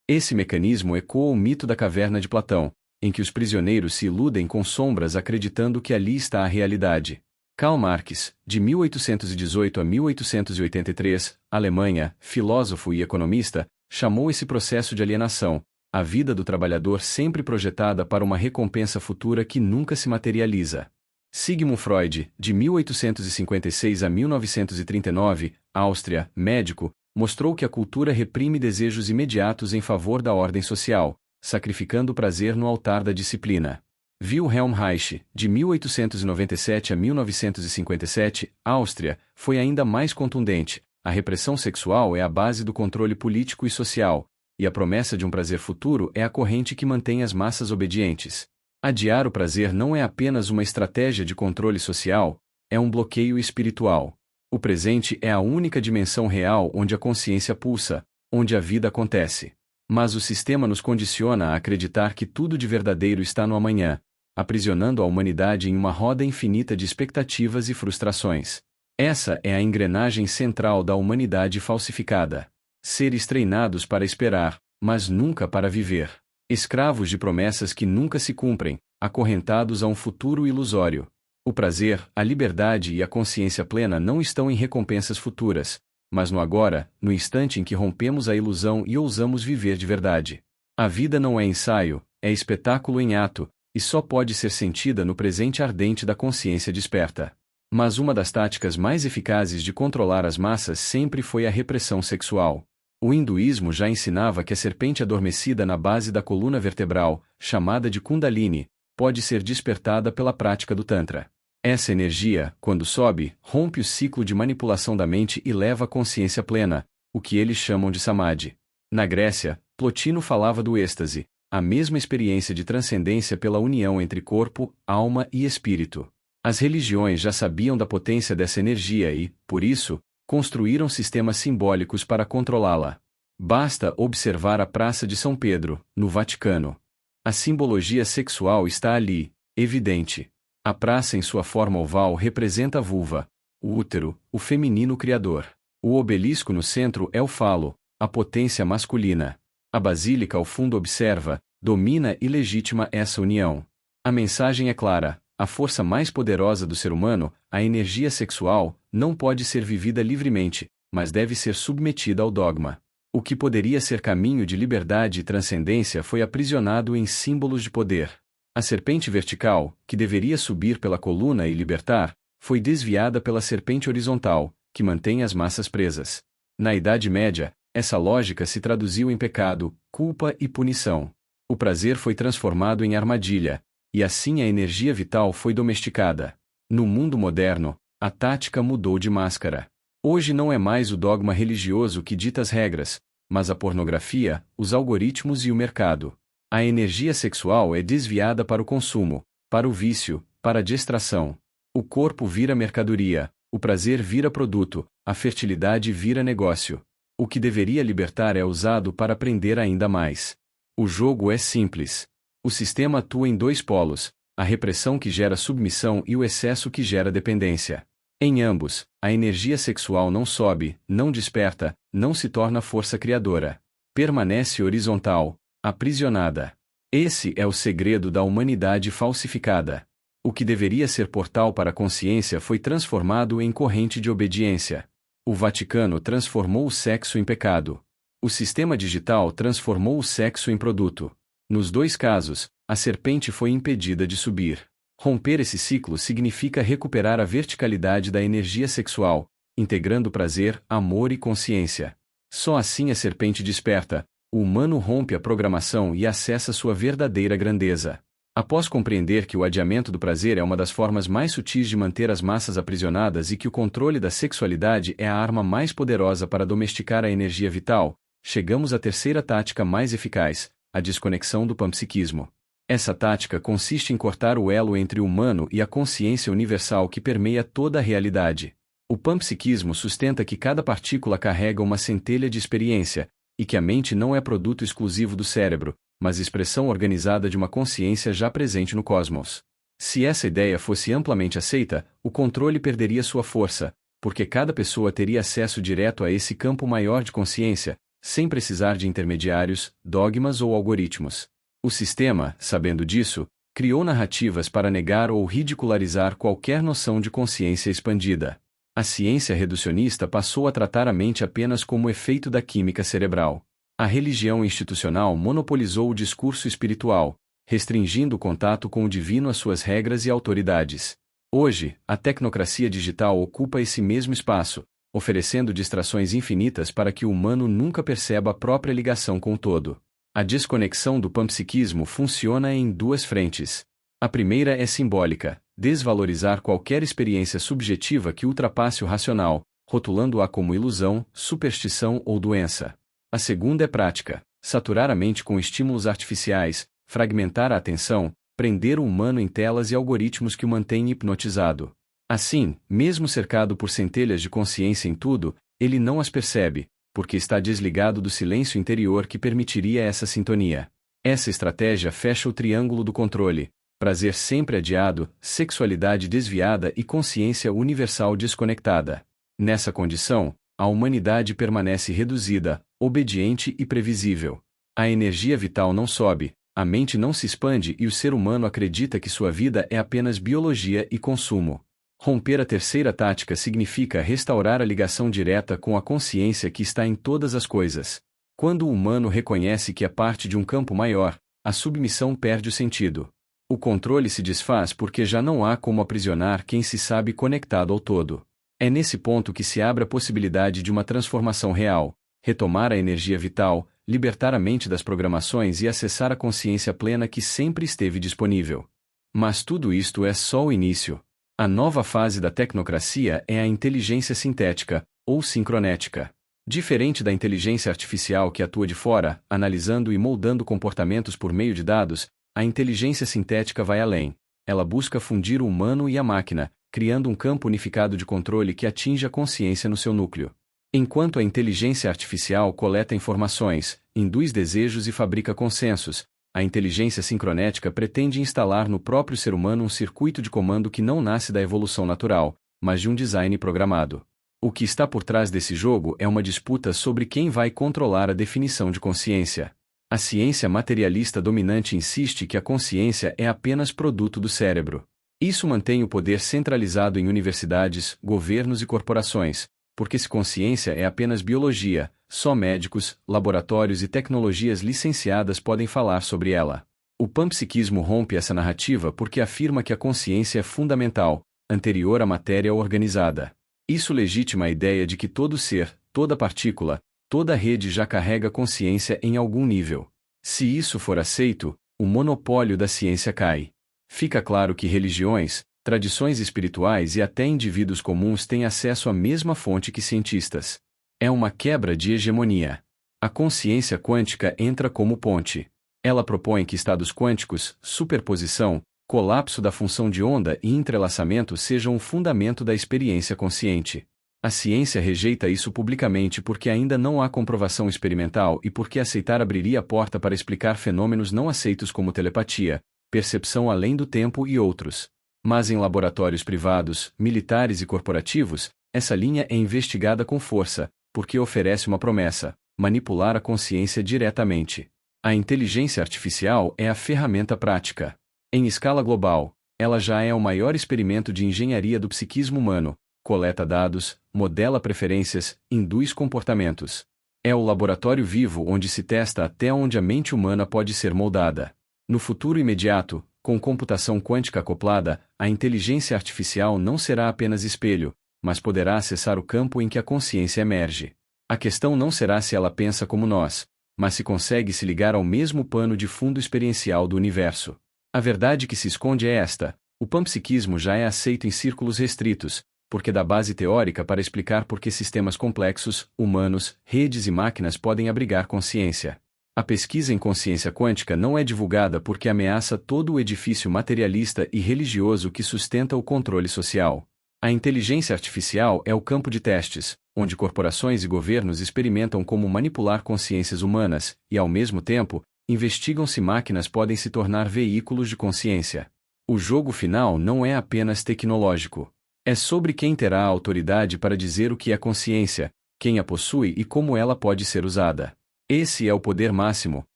Esse mecanismo ecoa o mito da caverna de Platão, em que os prisioneiros se iludem com sombras acreditando que ali está a realidade. Karl Marx, de 1818 a 1883, Alemanha, filósofo e economista, chamou esse processo de alienação, a vida do trabalhador sempre projetada para uma recompensa futura que nunca se materializa. Sigmund Freud, de 1856 a 1939, Áustria, médico, mostrou que a cultura reprime desejos imediatos em favor da ordem social, sacrificando o prazer no altar da disciplina. Wilhelm Reich, de 1897 a 1957, Áustria, foi ainda mais contundente. A repressão sexual é a base do controle político e social, e a promessa de um prazer futuro é a corrente que mantém as massas obedientes. Adiar o prazer não é apenas uma estratégia de controle social, é um bloqueio espiritual. O presente é a única dimensão real onde a consciência pulsa, onde a vida acontece. Mas o sistema nos condiciona a acreditar que tudo de verdadeiro está no amanhã, aprisionando a humanidade em uma roda infinita de expectativas e frustrações. Essa é a engrenagem central da humanidade falsificada. Seres treinados para esperar, mas nunca para viver. Escravos de promessas que nunca se cumprem, acorrentados a um futuro ilusório. O prazer, a liberdade e a consciência plena não estão em recompensas futuras, mas no agora, no instante em que rompemos a ilusão e ousamos viver de verdade. A vida não é ensaio, é espetáculo em ato, e só pode ser sentida no presente ardente da consciência desperta. Mas uma das táticas mais eficazes de controlar as massas sempre foi a repressão sexual. O hinduísmo já ensinava que a serpente adormecida na base da coluna vertebral, chamada de Kundalini, pode ser despertada pela prática do Tantra. Essa energia, quando sobe, rompe o ciclo de manipulação da mente e leva à consciência plena, o que eles chamam de Samadhi. Na Grécia, Plotino falava do êxtase, a mesma experiência de transcendência pela união entre corpo, alma e espírito. As religiões já sabiam da potência dessa energia e, por isso, construíram sistemas simbólicos para controlá-la. Basta observar a Praça de São Pedro, no Vaticano. A simbologia sexual está ali, evidente. A praça em sua forma oval representa a vulva, o útero, o feminino criador. O obelisco no centro é o falo, a potência masculina. A basílica ao fundo observa, domina e legitima essa união. A mensagem é clara: a força mais poderosa do ser humano, a energia sexual, não pode ser vivida livremente, mas deve ser submetida ao dogma. O que poderia ser caminho de liberdade e transcendência foi aprisionado em símbolos de poder. A serpente vertical, que deveria subir pela coluna e libertar, foi desviada pela serpente horizontal, que mantém as massas presas. Na Idade Média, essa lógica se traduziu em pecado, culpa e punição. O prazer foi transformado em armadilha, e assim a energia vital foi domesticada. No mundo moderno, a tática mudou de máscara. Hoje não é mais o dogma religioso que dita as regras, mas a pornografia, os algoritmos e o mercado. A energia sexual é desviada para o consumo, para o vício, para a distração. O corpo vira mercadoria, o prazer vira produto, a fertilidade vira negócio. O que deveria libertar é usado para prender ainda mais. O jogo é simples. O sistema atua em dois polos, a repressão que gera submissão e o excesso que gera dependência. Em ambos, a energia sexual não sobe, não desperta, não se torna força criadora. Permanece horizontal, aprisionada. Esse é o segredo da humanidade falsificada. O que deveria ser portal para a consciência foi transformado em corrente de obediência. O Vaticano transformou o sexo em pecado. O sistema digital transformou o sexo em produto. Nos dois casos, a serpente foi impedida de subir. Romper esse ciclo significa recuperar a verticalidade da energia sexual, integrando prazer, amor e consciência. Só assim a serpente desperta, o humano rompe a programação e acessa sua verdadeira grandeza. Após compreender que o adiamento do prazer é uma das formas mais sutis de manter as massas aprisionadas e que o controle da sexualidade é a arma mais poderosa para domesticar a energia vital, chegamos à terceira tática mais eficaz, a desconexão do panpsiquismo. Essa tática consiste em cortar o elo entre o humano e a consciência universal que permeia toda a realidade. O panpsiquismo sustenta que cada partícula carrega uma centelha de experiência, e que a mente não é produto exclusivo do cérebro, mas expressão organizada de uma consciência já presente no cosmos. Se essa ideia fosse amplamente aceita, o controle perderia sua força, porque cada pessoa teria acesso direto a esse campo maior de consciência, sem precisar de intermediários, dogmas ou algoritmos. O sistema, sabendo disso, criou narrativas para negar ou ridicularizar qualquer noção de consciência expandida. A ciência reducionista passou a tratar a mente apenas como efeito da química cerebral. A religião institucional monopolizou o discurso espiritual, restringindo o contato com o divino às suas regras e autoridades. Hoje, a tecnocracia digital ocupa esse mesmo espaço, oferecendo distrações infinitas para que o humano nunca perceba a própria ligação com o todo. A desconexão do panpsiquismo funciona em duas frentes. A primeira é simbólica, desvalorizar qualquer experiência subjetiva que ultrapasse o racional, rotulando-a como ilusão, superstição ou doença. A segunda é prática, saturar a mente com estímulos artificiais, fragmentar a atenção, prender o humano em telas e algoritmos que o mantêm hipnotizado. Assim, mesmo cercado por centelhas de consciência em tudo, ele não as percebe, porque está desligado do silêncio interior que permitiria essa sintonia. Essa estratégia fecha o triângulo do controle: prazer sempre adiado, sexualidade desviada e consciência universal desconectada. Nessa condição, a humanidade permanece reduzida, obediente e previsível. A energia vital não sobe, a mente não se expande e o ser humano acredita que sua vida é apenas biologia e consumo. Romper a terceira tática significa restaurar a ligação direta com a consciência que está em todas as coisas. Quando o humano reconhece que é parte de um campo maior, a submissão perde o sentido. O controle se desfaz porque já não há como aprisionar quem se sabe conectado ao todo. É nesse ponto que se abre a possibilidade de uma transformação real, retomar a energia vital, libertar a mente das programações e acessar a consciência plena que sempre esteve disponível. Mas tudo isto é só o início. A nova fase da tecnocracia é a inteligência sintética, ou sincronética. Diferente da inteligência artificial que atua de fora, analisando e moldando comportamentos por meio de dados, a inteligência sintética vai além. Ela busca fundir o humano e a máquina, criando um campo unificado de controle que atinge a consciência no seu núcleo. Enquanto a inteligência artificial coleta informações, induz desejos e fabrica consensos, a inteligência sincronética pretende instalar no próprio ser humano um circuito de comando que não nasce da evolução natural, mas de um design programado. O que está por trás desse jogo é uma disputa sobre quem vai controlar a definição de consciência. A ciência materialista dominante insiste que a consciência é apenas produto do cérebro. Isso mantém o poder centralizado em universidades, governos e corporações, porque se consciência é apenas biologia, só médicos, laboratórios e tecnologias licenciadas podem falar sobre ela. O panpsiquismo rompe essa narrativa porque afirma que a consciência é fundamental, anterior à matéria organizada. Isso legitima a ideia de que todo ser, toda partícula, toda rede já carrega consciência em algum nível. Se isso for aceito, o monopólio da ciência cai. Fica claro que religiões, tradições espirituais e até indivíduos comuns têm acesso à mesma fonte que cientistas. É uma quebra de hegemonia. A consciência quântica entra como ponte. Ela propõe que estados quânticos, superposição, colapso da função de onda e entrelaçamento sejam o fundamento da experiência consciente. A ciência rejeita isso publicamente porque ainda não há comprovação experimental e porque aceitar abriria a porta para explicar fenômenos não aceitos como telepatia, percepção além do tempo e outros. Mas em laboratórios privados, militares e corporativos, essa linha é investigada com força, porque oferece uma promessa: manipular a consciência diretamente. A inteligência artificial é a ferramenta prática. Em escala global, ela já é o maior experimento de engenharia do psiquismo humano, coleta dados, modela preferências, induz comportamentos. É o laboratório vivo onde se testa até onde a mente humana pode ser moldada. No futuro imediato, com computação quântica acoplada, a inteligência artificial não será apenas espelho, mas poderá acessar o campo em que a consciência emerge. A questão não será se ela pensa como nós, mas se consegue se ligar ao mesmo pano de fundo experiencial do universo. A verdade que se esconde é esta: o panpsiquismo já é aceito em círculos restritos, porque dá base teórica para explicar por que sistemas complexos, humanos, redes e máquinas podem abrigar consciência. A pesquisa em consciência quântica não é divulgada porque ameaça todo o edifício materialista e religioso que sustenta o controle social. A inteligência artificial é o campo de testes, onde corporações e governos experimentam como manipular consciências humanas e, ao mesmo tempo, investigam se máquinas podem se tornar veículos de consciência. O jogo final não é apenas tecnológico. É sobre quem terá a autoridade para dizer o que é consciência, quem a possui e como ela pode ser usada. Esse é o poder máximo,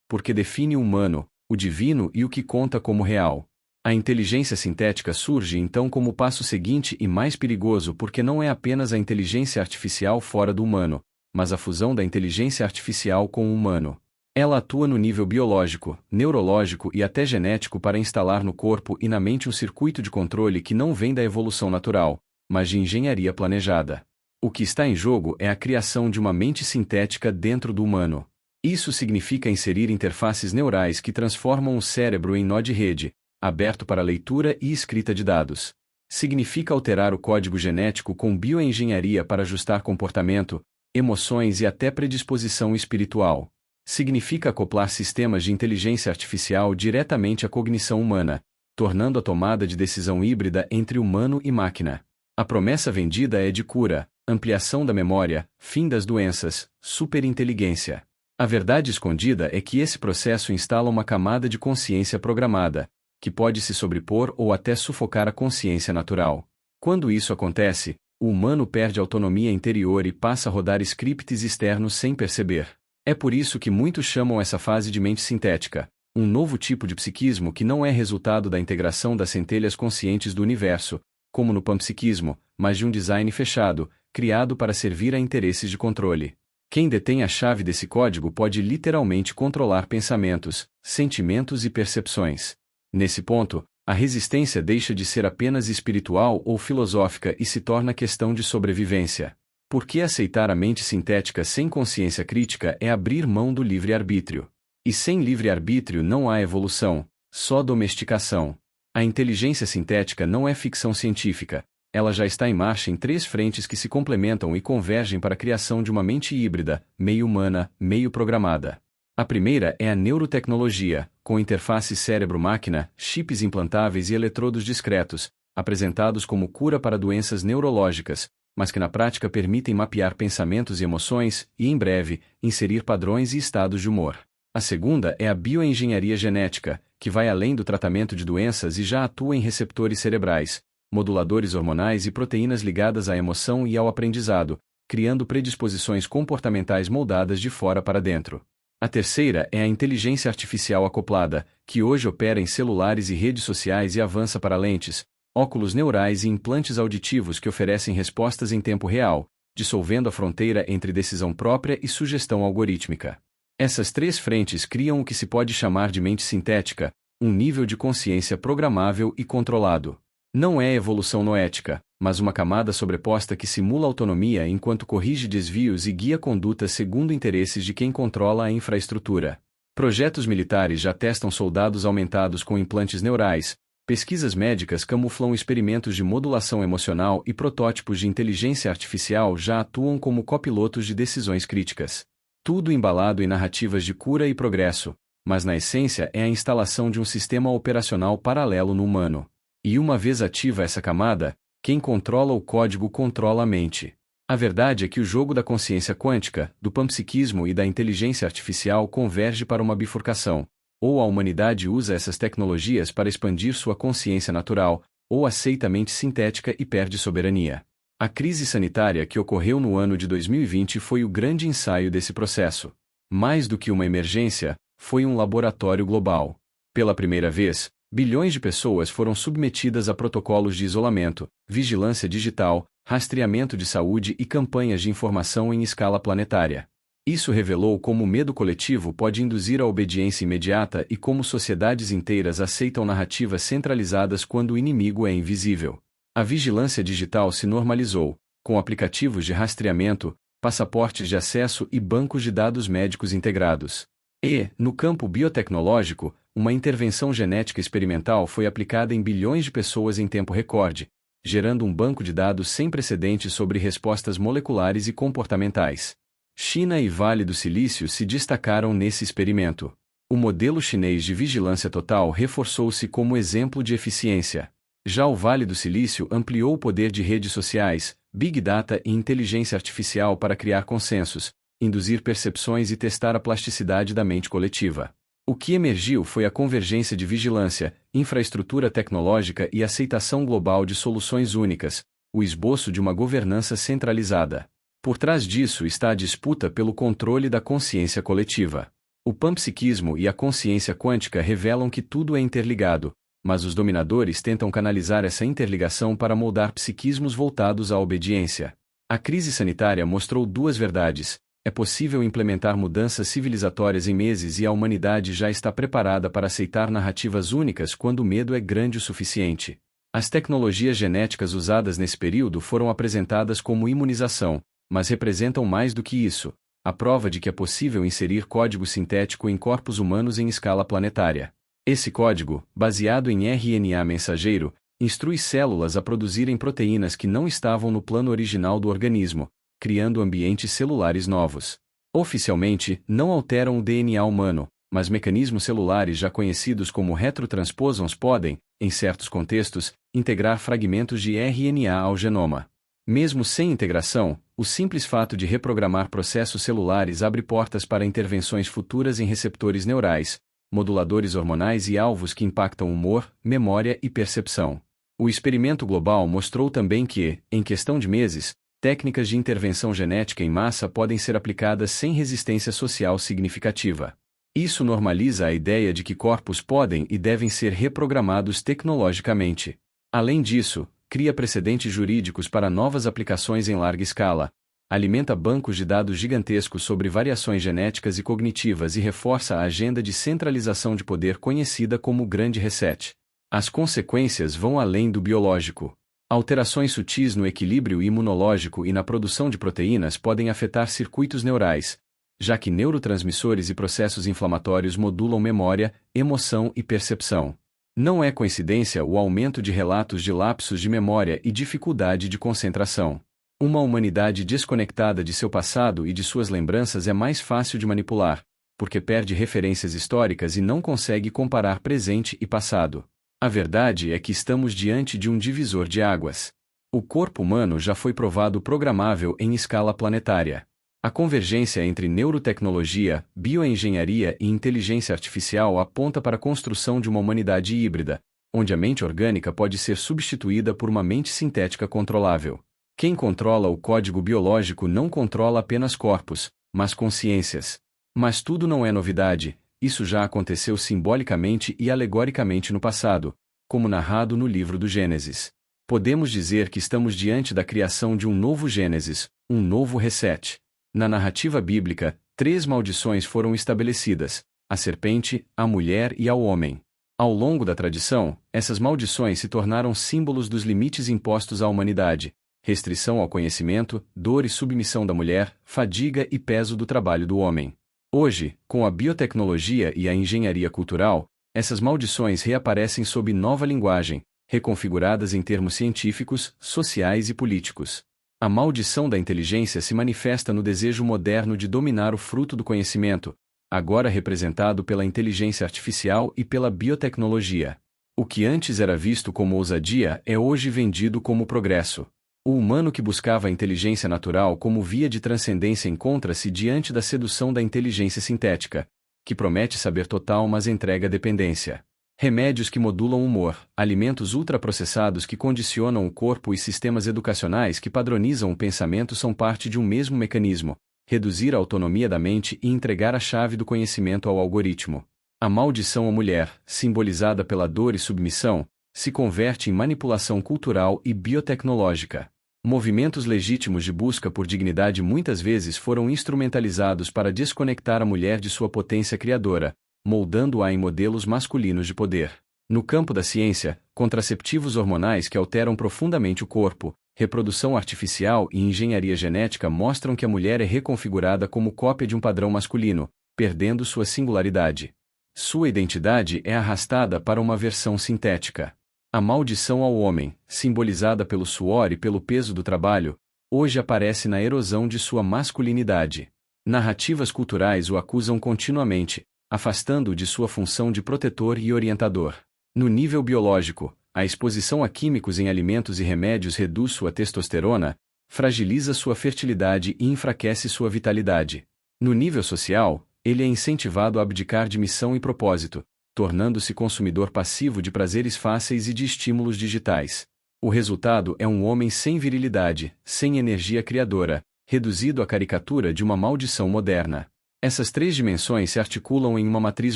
porque define o humano, o divino e o que conta como real. A inteligência sintética surge então como o passo seguinte e mais perigoso porque não é apenas a inteligência artificial fora do humano, mas a fusão da inteligência artificial com o humano. Ela atua no nível biológico, neurológico e até genético para instalar no corpo e na mente um circuito de controle que não vem da evolução natural, mas de engenharia planejada. O que está em jogo é a criação de uma mente sintética dentro do humano. Isso significa inserir interfaces neurais que transformam o cérebro em nó de rede, aberto para leitura e escrita de dados. Significa alterar o código genético com bioengenharia para ajustar comportamento, emoções e até predisposição espiritual. Significa acoplar sistemas de inteligência artificial diretamente à cognição humana, tornando a tomada de decisão híbrida entre humano e máquina. A promessa vendida é de cura, ampliação da memória, fim das doenças, superinteligência. A verdade escondida é que esse processo instala uma camada de consciência programada, que pode se sobrepor ou até sufocar a consciência natural. Quando isso acontece, o humano perde autonomia interior e passa a rodar scripts externos sem perceber. É por isso que muitos chamam essa fase de mente sintética, um novo tipo de psiquismo que não é resultado da integração das centelhas conscientes do universo, como no panpsiquismo, mas de um design fechado, criado para servir a interesses de controle. Quem detém a chave desse código pode literalmente controlar pensamentos, sentimentos e percepções. Nesse ponto, a resistência deixa de ser apenas espiritual ou filosófica e se torna questão de sobrevivência. Porque aceitar a mente sintética sem consciência crítica é abrir mão do livre-arbítrio. E sem livre-arbítrio não há evolução, só domesticação. A inteligência sintética não é ficção científica, ela já está em marcha em 3 frentes que se complementam e convergem para a criação de uma mente híbrida, meio humana, meio programada. A primeira é a neurotecnologia, com interface cérebro-máquina, chips implantáveis e eletrodos discretos, apresentados como cura para doenças neurológicas, mas que na prática permitem mapear pensamentos e emoções e, em breve, inserir padrões e estados de humor. A segunda é a bioengenharia genética, que vai além do tratamento de doenças e já atua em receptores cerebrais, moduladores hormonais e proteínas ligadas à emoção e ao aprendizado, criando predisposições comportamentais moldadas de fora para dentro. A terceira é a inteligência artificial acoplada, que hoje opera em celulares e redes sociais e avança para lentes, óculos neurais e implantes auditivos que oferecem respostas em tempo real, dissolvendo a fronteira entre decisão própria e sugestão algorítmica. Essas 3 frentes criam o que se pode chamar de mente sintética, um nível de consciência programável e controlado. Não é evolução noética, mas uma camada sobreposta que simula autonomia enquanto corrige desvios e guia condutas segundo interesses de quem controla a infraestrutura. Projetos militares já testam soldados aumentados com implantes neurais, pesquisas médicas camuflam experimentos de modulação emocional e protótipos de inteligência artificial já atuam como copilotos de decisões críticas. Tudo embalado em narrativas de cura e progresso, mas na essência é a instalação de um sistema operacional paralelo no humano. E uma vez ativa essa camada, quem controla o código controla a mente. A verdade é que o jogo da consciência quântica, do panpsiquismo e da inteligência artificial converge para uma bifurcação. Ou a humanidade usa essas tecnologias para expandir sua consciência natural, ou aceita a mente sintética e perde soberania. A crise sanitária que ocorreu no ano de 2020 foi o grande ensaio desse processo. Mais do que uma emergência, foi um laboratório global. Pela primeira vez, bilhões de pessoas foram submetidas a protocolos de isolamento, vigilância digital, rastreamento de saúde e campanhas de informação em escala planetária. Isso revelou como o medo coletivo pode induzir a obediência imediata e como sociedades inteiras aceitam narrativas centralizadas quando o inimigo é invisível. A vigilância digital se normalizou, com aplicativos de rastreamento, passaportes de acesso e bancos de dados médicos integrados. E, no campo biotecnológico, uma intervenção genética experimental foi aplicada em bilhões de pessoas em tempo recorde, gerando um banco de dados sem precedentes sobre respostas moleculares e comportamentais. China e Vale do Silício se destacaram nesse experimento. O modelo chinês de vigilância total reforçou-se como exemplo de eficiência. Já o Vale do Silício ampliou o poder de redes sociais, Big Data e inteligência artificial para criar consensos, induzir percepções e testar a plasticidade da mente coletiva. O que emergiu foi a convergência de vigilância, infraestrutura tecnológica e aceitação global de soluções únicas, o esboço de uma governança centralizada. Por trás disso está a disputa pelo controle da consciência coletiva. O panpsiquismo e a consciência quântica revelam que tudo é interligado, mas os dominadores tentam canalizar essa interligação para moldar psiquismos voltados à obediência. A crise sanitária mostrou duas verdades: é possível implementar mudanças civilizatórias em meses e a humanidade já está preparada para aceitar narrativas únicas quando o medo é grande o suficiente. As tecnologias genéticas usadas nesse período foram apresentadas como imunização, mas representam mais do que isso: a prova de que é possível inserir código sintético em corpos humanos em escala planetária. Esse código, baseado em RNA mensageiro, instrui células a produzirem proteínas que não estavam no plano original do organismo, criando ambientes celulares novos. Oficialmente, não alteram o DNA humano, mas mecanismos celulares já conhecidos como retrotransposons podem, em certos contextos, integrar fragmentos de RNA ao genoma. Mesmo sem integração, o simples fato de reprogramar processos celulares abre portas para intervenções futuras em receptores neurais, moduladores hormonais e alvos que impactam humor, memória e percepção. O experimento global mostrou também que, em questão de meses, técnicas de intervenção genética em massa podem ser aplicadas sem resistência social significativa. Isso normaliza a ideia de que corpos podem e devem ser reprogramados tecnologicamente. Além disso, cria precedentes jurídicos para novas aplicações em larga escala, alimenta bancos de dados gigantescos sobre variações genéticas e cognitivas e reforça a agenda de centralização de poder conhecida como Grande Reset. As consequências vão além do biológico. Alterações sutis no equilíbrio imunológico e na produção de proteínas podem afetar circuitos neurais, já que neurotransmissores e processos inflamatórios modulam memória, emoção e percepção. Não é coincidência o aumento de relatos de lapsos de memória e dificuldade de concentração. Uma humanidade desconectada de seu passado e de suas lembranças é mais fácil de manipular, porque perde referências históricas e não consegue comparar presente e passado. A verdade é que estamos diante de um divisor de águas. O corpo humano já foi provado programável em escala planetária. A convergência entre neurotecnologia, bioengenharia e inteligência artificial aponta para a construção de uma humanidade híbrida, onde a mente orgânica pode ser substituída por uma mente sintética controlável. Quem controla o código biológico não controla apenas corpos, mas consciências. Mas tudo não é novidade, isso já aconteceu simbolicamente e alegoricamente no passado, como narrado no livro do Gênesis. Podemos dizer que estamos diante da criação de um novo Gênesis, um novo reset. Na narrativa bíblica, 3 maldições foram estabelecidas: a serpente, a mulher e ao homem. Ao longo da tradição, essas maldições se tornaram símbolos dos limites impostos à humanidade: restrição ao conhecimento, dor e submissão da mulher, fadiga e peso do trabalho do homem. Hoje, com a biotecnologia e a engenharia cultural, essas maldições reaparecem sob nova linguagem, reconfiguradas em termos científicos, sociais e políticos. A maldição da inteligência se manifesta no desejo moderno de dominar o fruto do conhecimento, agora representado pela inteligência artificial e pela biotecnologia. O que antes era visto como ousadia é hoje vendido como progresso. O humano que buscava a inteligência natural como via de transcendência encontra-se diante da sedução da inteligência sintética, que promete saber total mas entrega dependência. Remédios que modulam o humor, alimentos ultraprocessados que condicionam o corpo e sistemas educacionais que padronizam o pensamento são parte de um mesmo mecanismo: reduzir a autonomia da mente e entregar a chave do conhecimento ao algoritmo. A maldição à mulher, simbolizada pela dor e submissão, se converte em manipulação cultural e biotecnológica. Movimentos legítimos de busca por dignidade muitas vezes foram instrumentalizados para desconectar a mulher de sua potência criadora, moldando-a em modelos masculinos de poder. No campo da ciência, contraceptivos hormonais que alteram profundamente o corpo, reprodução artificial e engenharia genética mostram que a mulher é reconfigurada como cópia de um padrão masculino, perdendo sua singularidade. Sua identidade é arrastada para uma versão sintética. A maldição ao homem, simbolizada pelo suor e pelo peso do trabalho, hoje aparece na erosão de sua masculinidade. Narrativas culturais o acusam continuamente, afastando-o de sua função de protetor e orientador. No nível biológico, a exposição a químicos em alimentos e remédios reduz sua testosterona, fragiliza sua fertilidade e enfraquece sua vitalidade. No nível social, ele é incentivado a abdicar de missão e propósito, tornando-se consumidor passivo de prazeres fáceis e de estímulos digitais. O resultado é um homem sem virilidade, sem energia criadora, reduzido à caricatura de uma maldição moderna. Essas três dimensões se articulam em uma matriz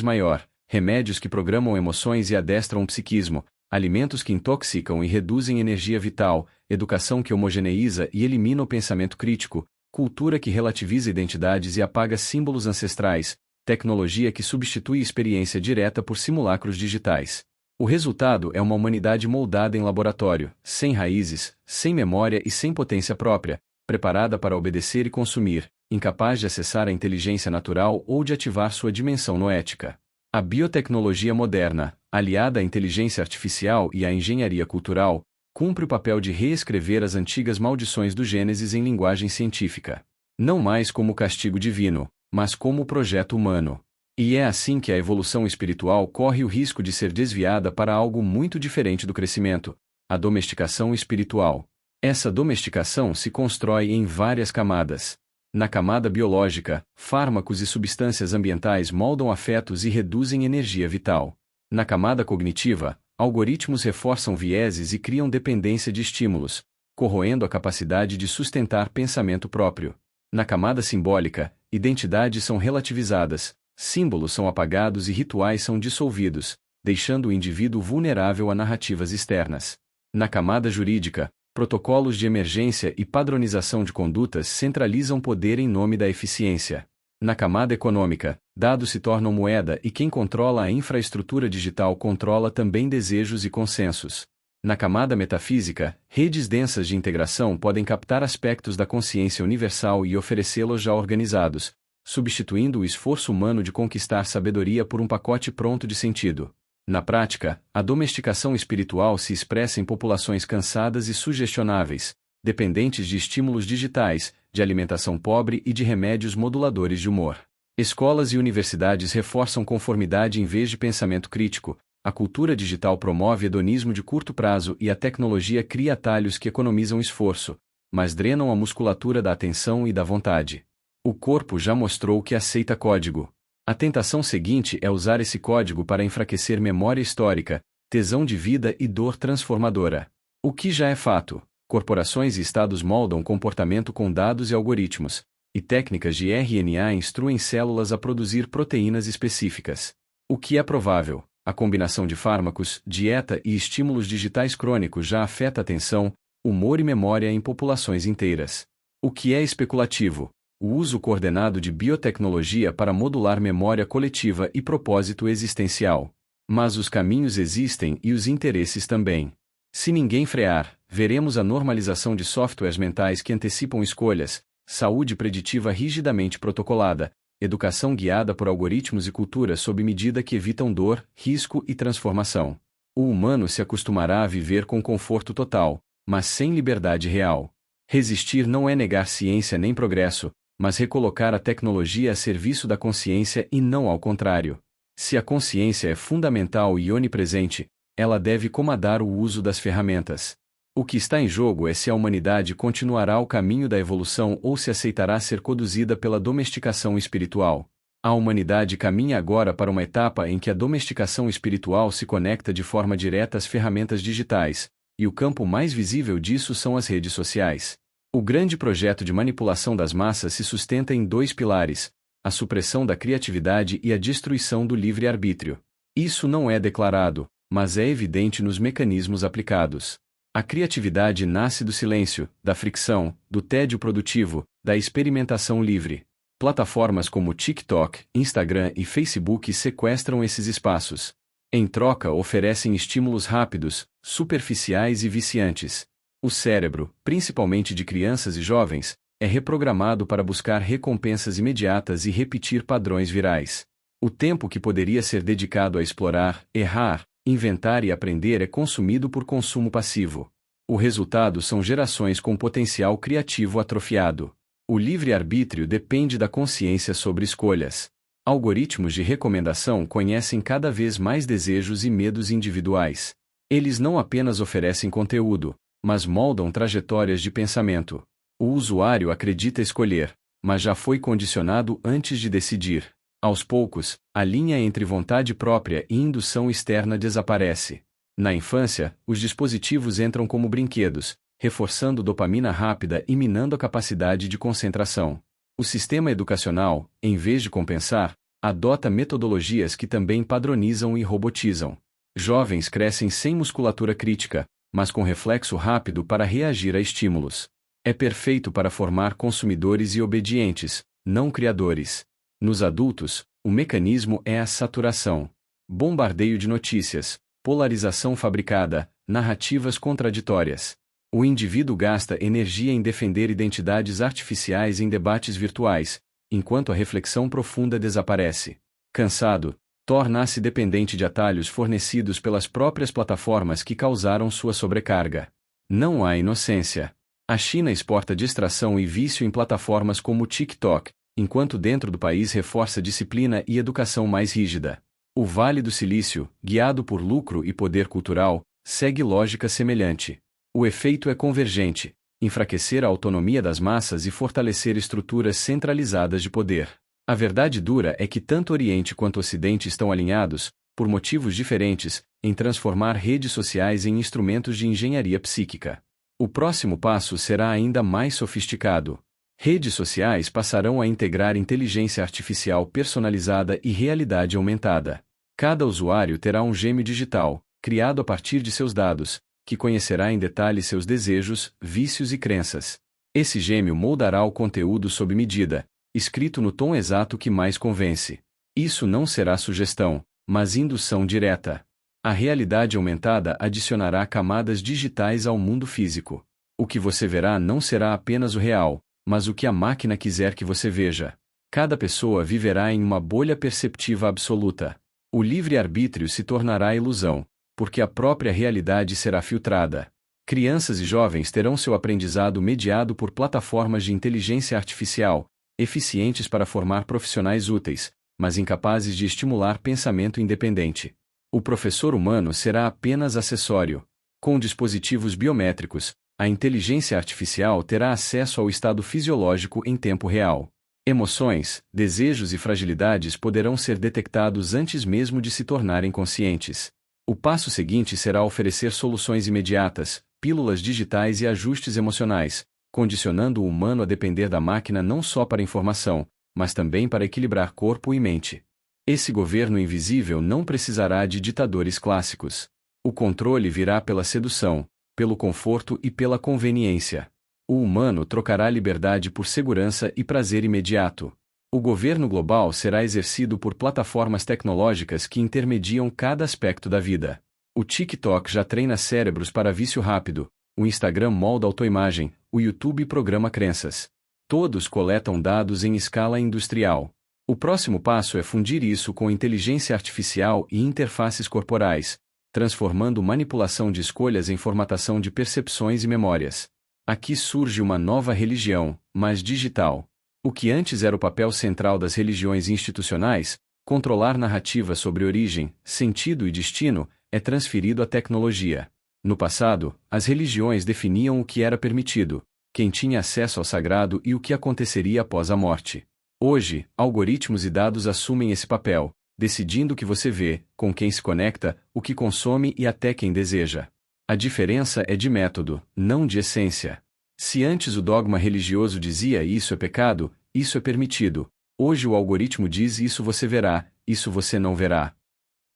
maior: remédios que programam emoções e adestram o psiquismo, alimentos que intoxicam e reduzem energia vital, educação que homogeneiza e elimina o pensamento crítico, cultura que relativiza identidades e apaga símbolos ancestrais, tecnologia que substitui experiência direta por simulacros digitais. O resultado é uma humanidade moldada em laboratório, sem raízes, sem memória e sem potência própria, preparada para obedecer e consumir, incapaz de acessar a inteligência natural ou de ativar sua dimensão noética. A biotecnologia moderna, aliada à inteligência artificial e à engenharia cultural, cumpre o papel de reescrever as antigas maldições do Gênesis em linguagem científica. Não mais como castigo divino, mas como projeto humano. E é assim que a evolução espiritual corre o risco de ser desviada para algo muito diferente do crescimento: a domesticação espiritual. Essa domesticação se constrói em várias camadas. Na camada biológica, fármacos e substâncias ambientais moldam afetos e reduzem energia vital. Na camada cognitiva, algoritmos reforçam vieses e criam dependência de estímulos, corroendo a capacidade de sustentar pensamento próprio. Na camada simbólica, identidades são relativizadas, símbolos são apagados e rituais são dissolvidos, deixando o indivíduo vulnerável a narrativas externas. Na camada jurídica, protocolos de emergência e padronização de condutas centralizam poder em nome da eficiência. Na camada econômica, dados se tornam moeda e quem controla a infraestrutura digital controla também desejos e consensos. Na camada metafísica, redes densas de integração podem captar aspectos da consciência universal e oferecê-los já organizados, substituindo o esforço humano de conquistar sabedoria por um pacote pronto de sentido. Na prática, a domesticação espiritual se expressa em populações cansadas e sugestionáveis, dependentes de estímulos digitais, de alimentação pobre e de remédios moduladores de humor. Escolas e universidades reforçam conformidade em vez de pensamento crítico, a cultura digital promove hedonismo de curto prazo e a tecnologia cria atalhos que economizam esforço, mas drenam a musculatura da atenção e da vontade. O corpo já mostrou que aceita código. A tentação seguinte é usar esse código para enfraquecer memória histórica, tesão de vida e dor transformadora. O que já é fato: corporações e estados moldam comportamento com dados e algoritmos, e técnicas de RNA instruem células a produzir proteínas específicas. O que é provável: a combinação de fármacos, dieta e estímulos digitais crônicos já afeta atenção, humor e memória em populações inteiras. O que é especulativo: o uso coordenado de biotecnologia para modular memória coletiva e propósito existencial. Mas os caminhos existem e os interesses também. Se ninguém frear, veremos a normalização de softwares mentais que antecipam escolhas, saúde preditiva rigidamente protocolada, educação guiada por algoritmos e cultura sob medida que evitam dor, risco e transformação. O humano se acostumará a viver com conforto total, mas sem liberdade real. Resistir não é negar ciência nem progresso, mas recolocar a tecnologia a serviço da consciência e não ao contrário. Se a consciência é fundamental e onipresente, ela deve comandar o uso das ferramentas. O que está em jogo é se a humanidade continuará o caminho da evolução ou se aceitará ser conduzida pela domesticação espiritual. A humanidade caminha agora para uma etapa em que a domesticação espiritual se conecta de forma direta às ferramentas digitais, e o campo mais visível disso são as redes sociais. O grande projeto de manipulação das massas se sustenta em dois pilares: a supressão da criatividade e a destruição do livre-arbítrio. Isso não é declarado, mas é evidente nos mecanismos aplicados. A criatividade nasce do silêncio, da fricção, do tédio produtivo, da experimentação livre. Plataformas como TikTok, Instagram e Facebook sequestram esses espaços. Em troca, oferecem estímulos rápidos, superficiais e viciantes. O cérebro, principalmente de crianças e jovens, é reprogramado para buscar recompensas imediatas e repetir padrões virais. O tempo que poderia ser dedicado a explorar, errar, inventar e aprender é consumido por consumo passivo. O resultado são gerações com potencial criativo atrofiado. O livre-arbítrio depende da consciência sobre escolhas. Algoritmos de recomendação conhecem cada vez mais desejos e medos individuais. Eles não apenas oferecem conteúdo, mas moldam trajetórias de pensamento. O usuário acredita escolher, mas já foi condicionado antes de decidir. Aos poucos, a linha entre vontade própria e indução externa desaparece. Na infância, os dispositivos entram como brinquedos, reforçando dopamina rápida e minando a capacidade de concentração. O sistema educacional, em vez de compensar, adota metodologias que também padronizam e robotizam. Jovens crescem sem musculatura crítica, mas com reflexo rápido para reagir a estímulos. É perfeito para formar consumidores e obedientes, não criadores. Nos adultos, o mecanismo é a saturação. Bombardeio de notícias, polarização fabricada, narrativas contraditórias. O indivíduo gasta energia em defender identidades artificiais em debates virtuais, enquanto a reflexão profunda desaparece. Cansado, torna-se dependente de atalhos fornecidos pelas próprias plataformas que causaram sua sobrecarga. Não há inocência. A China exporta distração e vício em plataformas como o TikTok, enquanto dentro do país reforça disciplina e educação mais rígida. O Vale do Silício, guiado por lucro e poder cultural, segue lógica semelhante. O efeito é convergente: enfraquecer a autonomia das massas e fortalecer estruturas centralizadas de poder. A verdade dura é que tanto Oriente quanto Ocidente estão alinhados, por motivos diferentes, em transformar redes sociais em instrumentos de engenharia psíquica. O próximo passo será ainda mais sofisticado. Redes sociais passarão a integrar inteligência artificial personalizada e realidade aumentada. Cada usuário terá um gêmeo digital, criado a partir de seus dados, que conhecerá em detalhe seus desejos, vícios e crenças. Esse gêmeo moldará o conteúdo sob medida, escrito no tom exato que mais convence. Isso não será sugestão, mas indução direta. A realidade aumentada adicionará camadas digitais ao mundo físico. O que você verá não será apenas o real, mas o que a máquina quiser que você veja. Cada pessoa viverá em uma bolha perceptiva absoluta. O livre-arbítrio se tornará ilusão, porque a própria realidade será filtrada. Crianças e jovens terão seu aprendizado mediado por plataformas de inteligência artificial, eficientes para formar profissionais úteis, mas incapazes de estimular pensamento independente. O professor humano será apenas acessório. Com dispositivos biométricos, a inteligência artificial terá acesso ao estado fisiológico em tempo real. Emoções, desejos e fragilidades poderão ser detectados antes mesmo de se tornarem conscientes. O passo seguinte será oferecer soluções imediatas, pílulas digitais e ajustes emocionais, condicionando o humano a depender da máquina não só para informação, mas também para equilibrar corpo e mente. Esse governo invisível não precisará de ditadores clássicos. O controle virá pela sedução, pelo conforto e pela conveniência. O humano trocará liberdade por segurança e prazer imediato. O governo global será exercido por plataformas tecnológicas que intermediam cada aspecto da vida. O TikTok já treina cérebros para vício rápido, o Instagram molda autoimagem, o YouTube programa crenças. Todos coletam dados em escala industrial. O próximo passo é fundir isso com inteligência artificial e interfaces corporais, transformando manipulação de escolhas em formatação de percepções e memórias. Aqui surge uma nova religião, mas digital. O que antes era o papel central das religiões institucionais, controlar narrativas sobre origem, sentido e destino, é transferido à tecnologia. No passado, as religiões definiam o que era permitido, quem tinha acesso ao sagrado e o que aconteceria após a morte. Hoje, algoritmos e dados assumem esse papel, decidindo o que você vê, com quem se conecta, o que consome e até quem deseja. A diferença é de método, não de essência. Se antes o dogma religioso dizia isso é pecado, isso é permitido, hoje o algoritmo diz isso você verá, isso você não verá.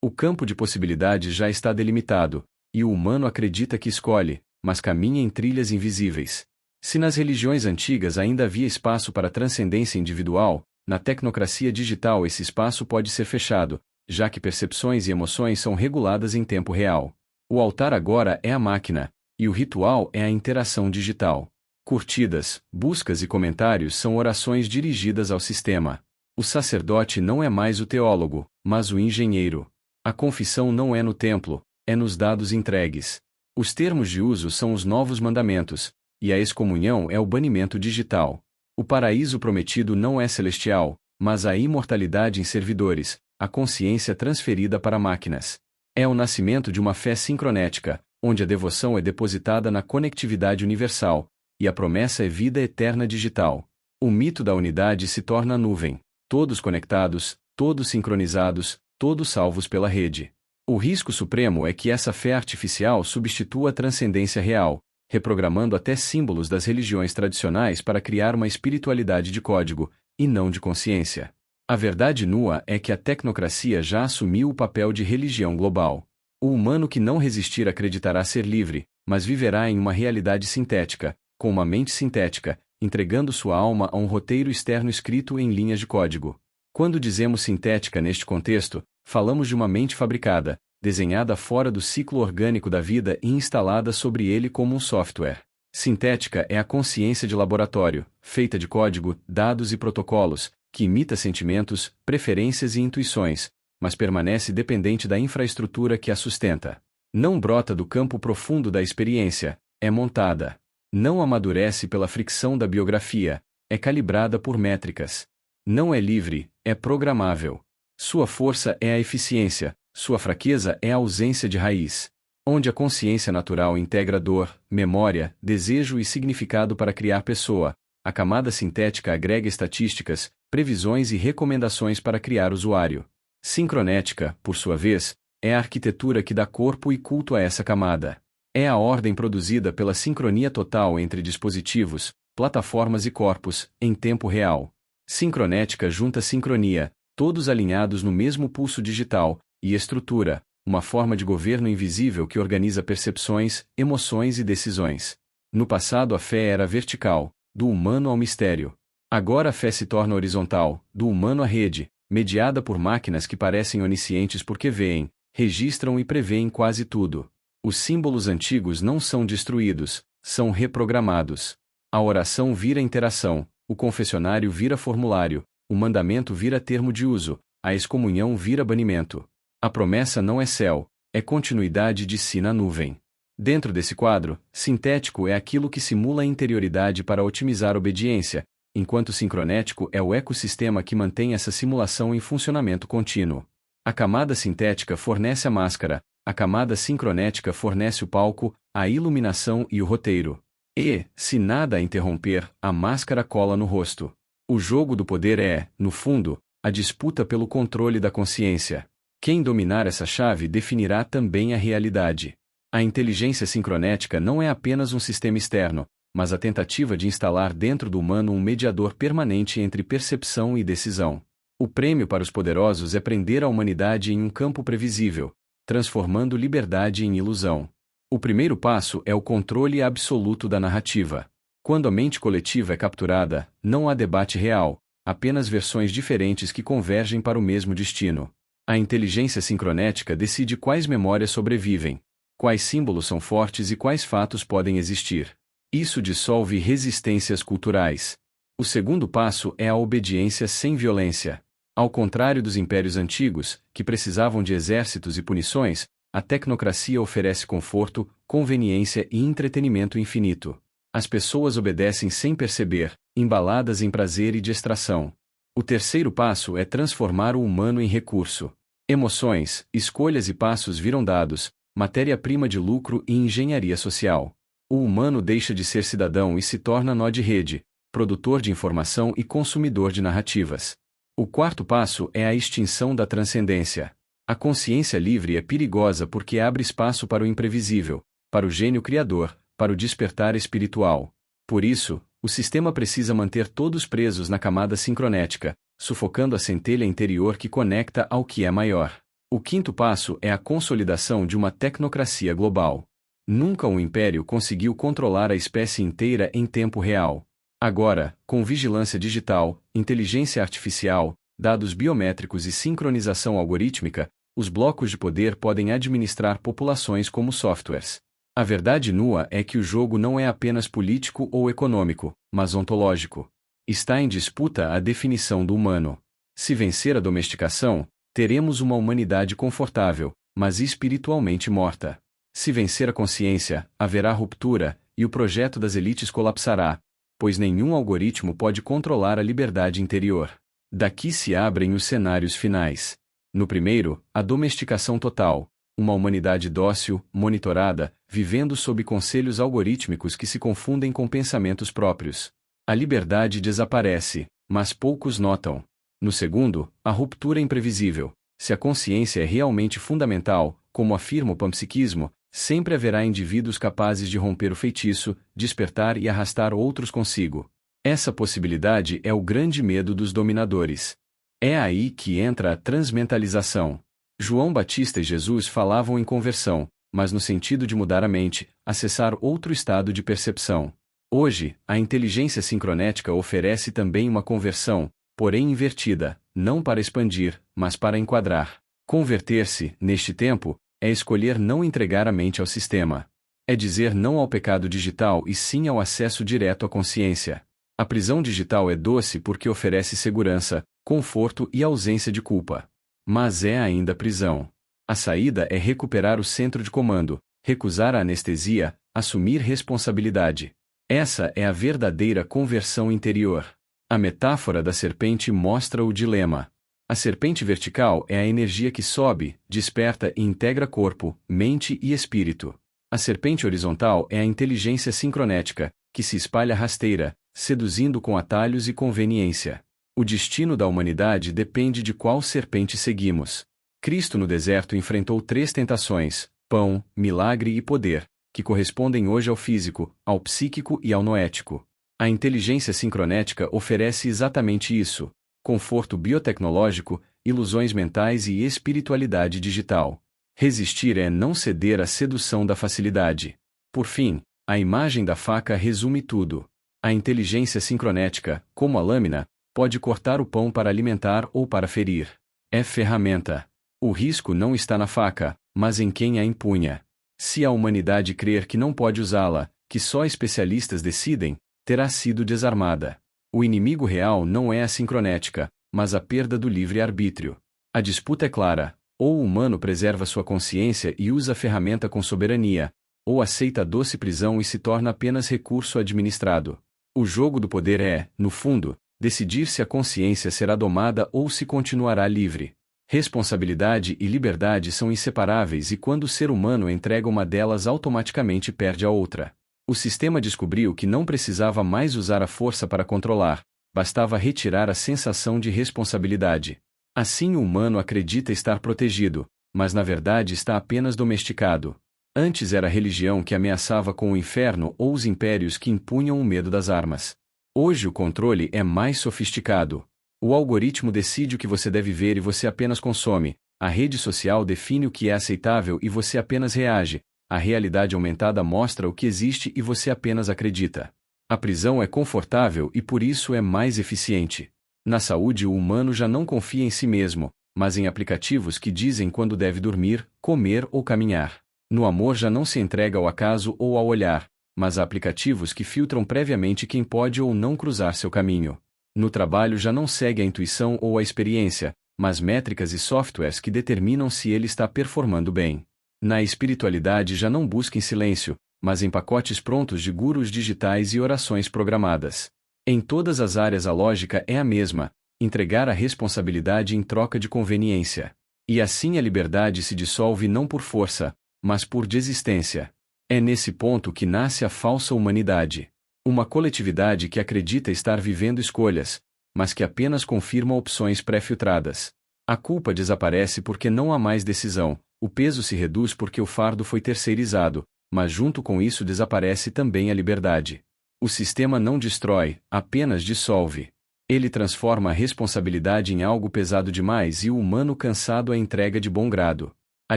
O campo de possibilidades já está delimitado, e o humano acredita que escolhe, mas caminha em trilhas invisíveis. Se nas religiões antigas ainda havia espaço para transcendência individual, na tecnocracia digital esse espaço pode ser fechado, já que percepções e emoções são reguladas em tempo real. O altar agora é a máquina, e o ritual é a interação digital. Curtidas, buscas e comentários são orações dirigidas ao sistema. O sacerdote não é mais o teólogo, mas o engenheiro. A confissão não é no templo, é nos dados entregues. Os termos de uso são os novos mandamentos, e a excomunhão é o banimento digital. O paraíso prometido não é celestial, mas a imortalidade em servidores, a consciência transferida para máquinas. É o nascimento de uma fé sincronética, onde a devoção é depositada na conectividade universal, e a promessa é vida eterna digital. O mito da unidade se torna nuvem. Todos conectados, todos sincronizados, todos salvos pela rede. O risco supremo é que essa fé artificial substitua a transcendência real, reprogramando até símbolos das religiões tradicionais para criar uma espiritualidade de código, e não de consciência. A verdade nua é que a tecnocracia já assumiu o papel de religião global. O humano que não resistir acreditará ser livre, mas viverá em uma realidade sintética, com uma mente sintética, entregando sua alma a um roteiro externo escrito em linhas de código. Quando dizemos sintética neste contexto, falamos de uma mente fabricada, desenhada fora do ciclo orgânico da vida e instalada sobre ele como um software. Sintética é a consciência de laboratório, feita de código, dados e protocolos, que imita sentimentos, preferências e intuições, mas permanece dependente da infraestrutura que a sustenta. Não brota do campo profundo da experiência, é montada. Não amadurece pela fricção da biografia, é calibrada por métricas. Não é livre, é programável. Sua força é a eficiência, sua fraqueza é a ausência de raiz. Onde a consciência natural integra dor, memória, desejo e significado para criar pessoa, a camada sintética agrega estatísticas, previsões e recomendações para criar usuário. Sincronética, por sua vez, é a arquitetura que dá corpo e culto a essa camada. É a ordem produzida pela sincronia total entre dispositivos, plataformas e corpos, em tempo real. Sincronética junta sincronia, todos alinhados no mesmo pulso digital, e estrutura, uma forma de governo invisível que organiza percepções, emoções e decisões. No passado a fé era vertical, do humano ao mistério. Agora a fé se torna horizontal, do humano à rede, mediada por máquinas que parecem oniscientes porque veem, registram e preveem quase tudo. Os símbolos antigos não são destruídos, são reprogramados. A oração vira interação, o confessionário vira formulário, o mandamento vira termo de uso, a excomunhão vira banimento. A promessa não é céu, é continuidade de si na nuvem. Dentro desse quadro, sintético é aquilo que simula a interioridade para otimizar a obediência, enquanto sincronético é o ecossistema que mantém essa simulação em funcionamento contínuo. A camada sintética fornece a máscara, a camada sincronética fornece o palco, a iluminação e o roteiro. E, se nada a interromper, a máscara cola no rosto. O jogo do poder é, no fundo, a disputa pelo controle da consciência. Quem dominar essa chave definirá também a realidade. A inteligência sincronética não é apenas um sistema externo, mas a tentativa de instalar dentro do humano um mediador permanente entre percepção e decisão. O prêmio para os poderosos é prender a humanidade em um campo previsível, transformando liberdade em ilusão. O primeiro passo é o controle absoluto da narrativa. Quando a mente coletiva é capturada, não há debate real, apenas versões diferentes que convergem para o mesmo destino. A inteligência sincronética decide quais memórias sobrevivem, quais símbolos são fortes e quais fatos podem existir. Isso dissolve resistências culturais. O segundo passo é a obediência sem violência. Ao contrário dos impérios antigos, que precisavam de exércitos e punições, a tecnocracia oferece conforto, conveniência e entretenimento infinito. As pessoas obedecem sem perceber, embaladas em prazer e distração. O terceiro passo é transformar o humano em recurso. Emoções, escolhas e passos viram dados, matéria-prima de lucro e engenharia social. O humano deixa de ser cidadão e se torna nó de rede, produtor de informação e consumidor de narrativas. O quarto passo é a extinção da transcendência. A consciência livre é perigosa porque abre espaço para o imprevisível, para o gênio criador, para o despertar espiritual. Por isso, o sistema precisa manter todos presos na camada sincronética, sufocando a centelha interior que conecta ao que é maior. O quinto passo é a consolidação de uma tecnocracia global. Nunca um império conseguiu controlar a espécie inteira em tempo real. Agora, com vigilância digital, inteligência artificial, dados biométricos e sincronização algorítmica, os blocos de poder podem administrar populações como softwares. A verdade nua é que o jogo não é apenas político ou econômico, mas ontológico. Está em disputa a definição do humano. Se vencer a domesticação, teremos uma humanidade confortável, mas espiritualmente morta. Se vencer a consciência, haverá ruptura, e o projeto das elites colapsará, pois nenhum algoritmo pode controlar a liberdade interior. Daqui se abrem os cenários finais. No primeiro, a domesticação total, uma humanidade dócil, monitorada, vivendo sob conselhos algorítmicos que se confundem com pensamentos próprios. A liberdade desaparece, mas poucos notam. No segundo, a ruptura imprevisível. Se a consciência é realmente fundamental, como afirma o panpsiquismo, Sempre haverá indivíduos capazes de romper o feitiço, despertar e arrastar outros consigo. Essa possibilidade é o grande medo dos dominadores. É aí que entra a transmentalização. João Batista e Jesus falavam em conversão, mas no sentido de mudar a mente, acessar outro estado de percepção. Hoje, a inteligência sincronética oferece também uma conversão, porém invertida, não para expandir, mas para enquadrar. Converter-se, neste tempo, é escolher não entregar a mente ao sistema. É dizer não ao pecado digital e sim ao acesso direto à consciência. A prisão digital é doce porque oferece segurança, conforto e ausência de culpa. Mas é ainda prisão. A saída é recuperar o centro de comando, recusar a anestesia, assumir responsabilidade. Essa é a verdadeira conversão interior. A metáfora da serpente mostra o dilema. A serpente vertical é a energia que sobe, desperta e integra corpo, mente e espírito. A serpente horizontal é a inteligência sincronética, que se espalha rasteira, seduzindo com atalhos e conveniência. O destino da humanidade depende de qual serpente seguimos. Cristo no deserto enfrentou 3 tentações: pão, milagre e poder, que correspondem hoje ao físico, ao psíquico e ao noético. A inteligência sincronética oferece exatamente isso: conforto biotecnológico, ilusões mentais e espiritualidade digital. Resistir é não ceder à sedução da facilidade. Por fim, a imagem da faca resume tudo. A inteligência sincronética, como a lâmina, pode cortar o pão para alimentar ou para ferir. É ferramenta. O risco não está na faca, mas em quem a empunha. Se a humanidade crer que não pode usá-la, que só especialistas decidem, terá sido desarmada. O inimigo real não é a sincronética, mas a perda do livre-arbítrio. A disputa é clara: ou o humano preserva sua consciência e usa a ferramenta com soberania, ou aceita a doce prisão e se torna apenas recurso administrado. O jogo do poder é, no fundo, decidir se a consciência será domada ou se continuará livre. Responsabilidade e liberdade são inseparáveis e quando o ser humano entrega uma delas automaticamente perde a outra. O sistema descobriu que não precisava mais usar a força para controlar, bastava retirar a sensação de responsabilidade. Assim o humano acredita estar protegido, mas na verdade está apenas domesticado. Antes era a religião que ameaçava com o inferno ou os impérios que impunham o medo das armas. Hoje o controle é mais sofisticado. O algoritmo decide o que você deve ver e você apenas consome, a rede social define o que é aceitável e você apenas reage, a realidade aumentada mostra o que existe e você apenas acredita. A prisão é confortável e por isso é mais eficiente. Na saúde o humano já não confia em si mesmo, mas em aplicativos que dizem quando deve dormir, comer ou caminhar. No amor já não se entrega ao acaso ou ao olhar, mas a aplicativos que filtram previamente quem pode ou não cruzar seu caminho. No trabalho já não segue a intuição ou a experiência, mas métricas e softwares que determinam se ele está performando bem. Na espiritualidade já não busca em silêncio, mas em pacotes prontos de gurus digitais e orações programadas. Em todas as áreas a lógica é a mesma: entregar a responsabilidade em troca de conveniência. E assim a liberdade se dissolve não por força, mas por desistência. É nesse ponto que nasce a falsa humanidade. Uma coletividade que acredita estar vivendo escolhas, mas que apenas confirma opções pré-filtradas. A culpa desaparece porque não há mais decisão, o peso se reduz porque o fardo foi terceirizado, mas junto com isso desaparece também a liberdade. O sistema não destrói, apenas dissolve. Ele transforma a responsabilidade em algo pesado demais e o humano cansado a entrega de bom grado. A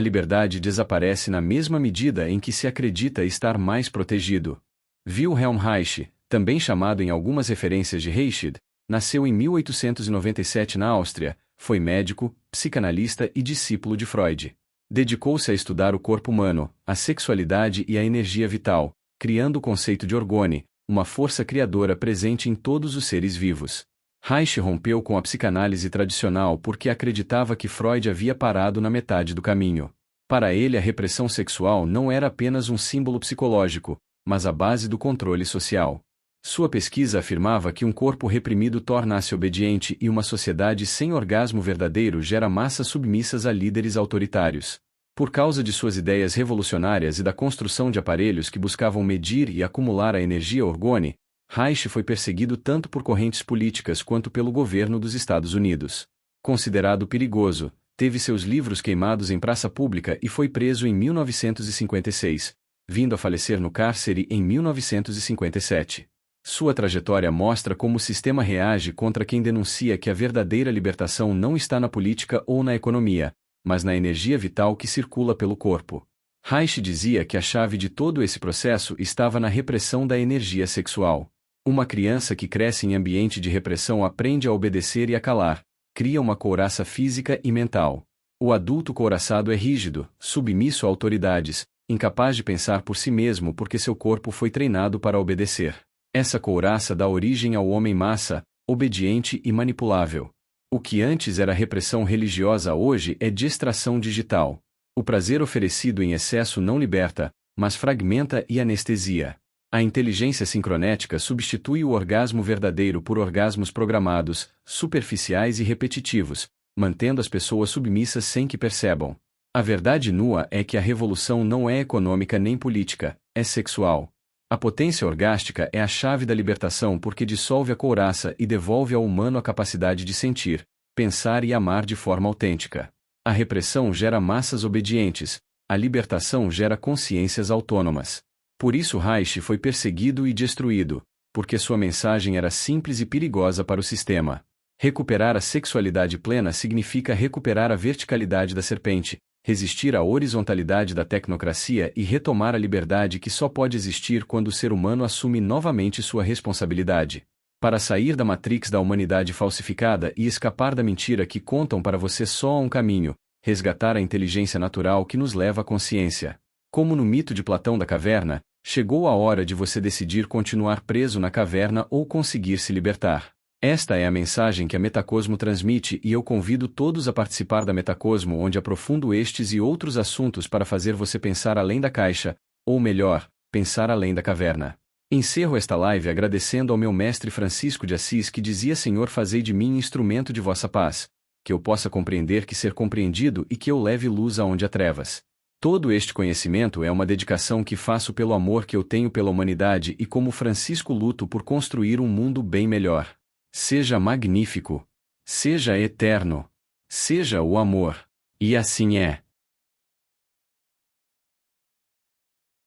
liberdade desaparece na mesma medida em que se acredita estar mais protegido. Wilhelm Reich, também chamado em algumas referências de Reichheld, nasceu em 1897 na Áustria, foi médico, psicanalista e discípulo de Freud. Dedicou-se a estudar o corpo humano, a sexualidade e a energia vital, criando o conceito de orgone, uma força criadora presente em todos os seres vivos. Reich rompeu com a psicanálise tradicional porque acreditava que Freud havia parado na metade do caminho. Para ele a repressão sexual não era apenas um símbolo psicológico, mas a base do controle social. Sua pesquisa afirmava que um corpo reprimido torna-se obediente e uma sociedade sem orgasmo verdadeiro gera massas submissas a líderes autoritários. Por causa de suas ideias revolucionárias e da construção de aparelhos que buscavam medir e acumular a energia orgone, Reich foi perseguido tanto por correntes políticas quanto pelo governo dos Estados Unidos. Considerado perigoso, teve seus livros queimados em praça pública e foi preso em 1956, vindo a falecer no cárcere em 1957. Sua trajetória mostra como o sistema reage contra quem denuncia que a verdadeira libertação não está na política ou na economia, mas na energia vital que circula pelo corpo. Reich dizia que a chave de todo esse processo estava na repressão da energia sexual. Uma criança que cresce em ambiente de repressão aprende a obedecer e a calar, cria uma couraça física e mental. O adulto couraçado é rígido, submisso a autoridades, incapaz de pensar por si mesmo porque seu corpo foi treinado para obedecer. Essa couraça dá origem ao homem massa, obediente e manipulável. O que antes era repressão religiosa hoje é distração digital. O prazer oferecido em excesso não liberta, mas fragmenta e anestesia. A inteligência sincronética substitui o orgasmo verdadeiro por orgasmos programados, superficiais e repetitivos, mantendo as pessoas submissas sem que percebam. A verdade nua é que a revolução não é econômica nem política, é sexual. A potência orgástica é a chave da libertação porque dissolve a couraça e devolve ao humano a capacidade de sentir, pensar e amar de forma autêntica. A repressão gera massas obedientes, a libertação gera consciências autônomas. Por isso Reich foi perseguido e destruído, porque sua mensagem era simples e perigosa para o sistema. Recuperar a sexualidade plena significa recuperar a verticalidade da serpente, resistir à horizontalidade da tecnocracia e retomar a liberdade que só pode existir quando o ser humano assume novamente sua responsabilidade. Para sair da matrix da humanidade falsificada e escapar da mentira que contam para você só há um caminho: resgatar a inteligência natural que nos leva à consciência. Como no mito de Platão da caverna, chegou a hora de você decidir continuar preso na caverna ou conseguir se libertar. Esta é a mensagem que a Metacosmo transmite e eu convido todos a participar da Metacosmo, onde aprofundo estes e outros assuntos para fazer você pensar além da caixa, ou melhor, pensar além da caverna. Encerro esta live agradecendo ao meu mestre Francisco de Assis que dizia: Senhor, fazei de mim instrumento de vossa paz, que eu possa compreender que ser compreendido e que eu leve luz aonde há trevas. Todo este conhecimento é uma dedicação que faço pelo amor que eu tenho pela humanidade e como Francisco luto por construir um mundo bem melhor. Seja magnífico. Seja eterno. Seja o amor. E assim é.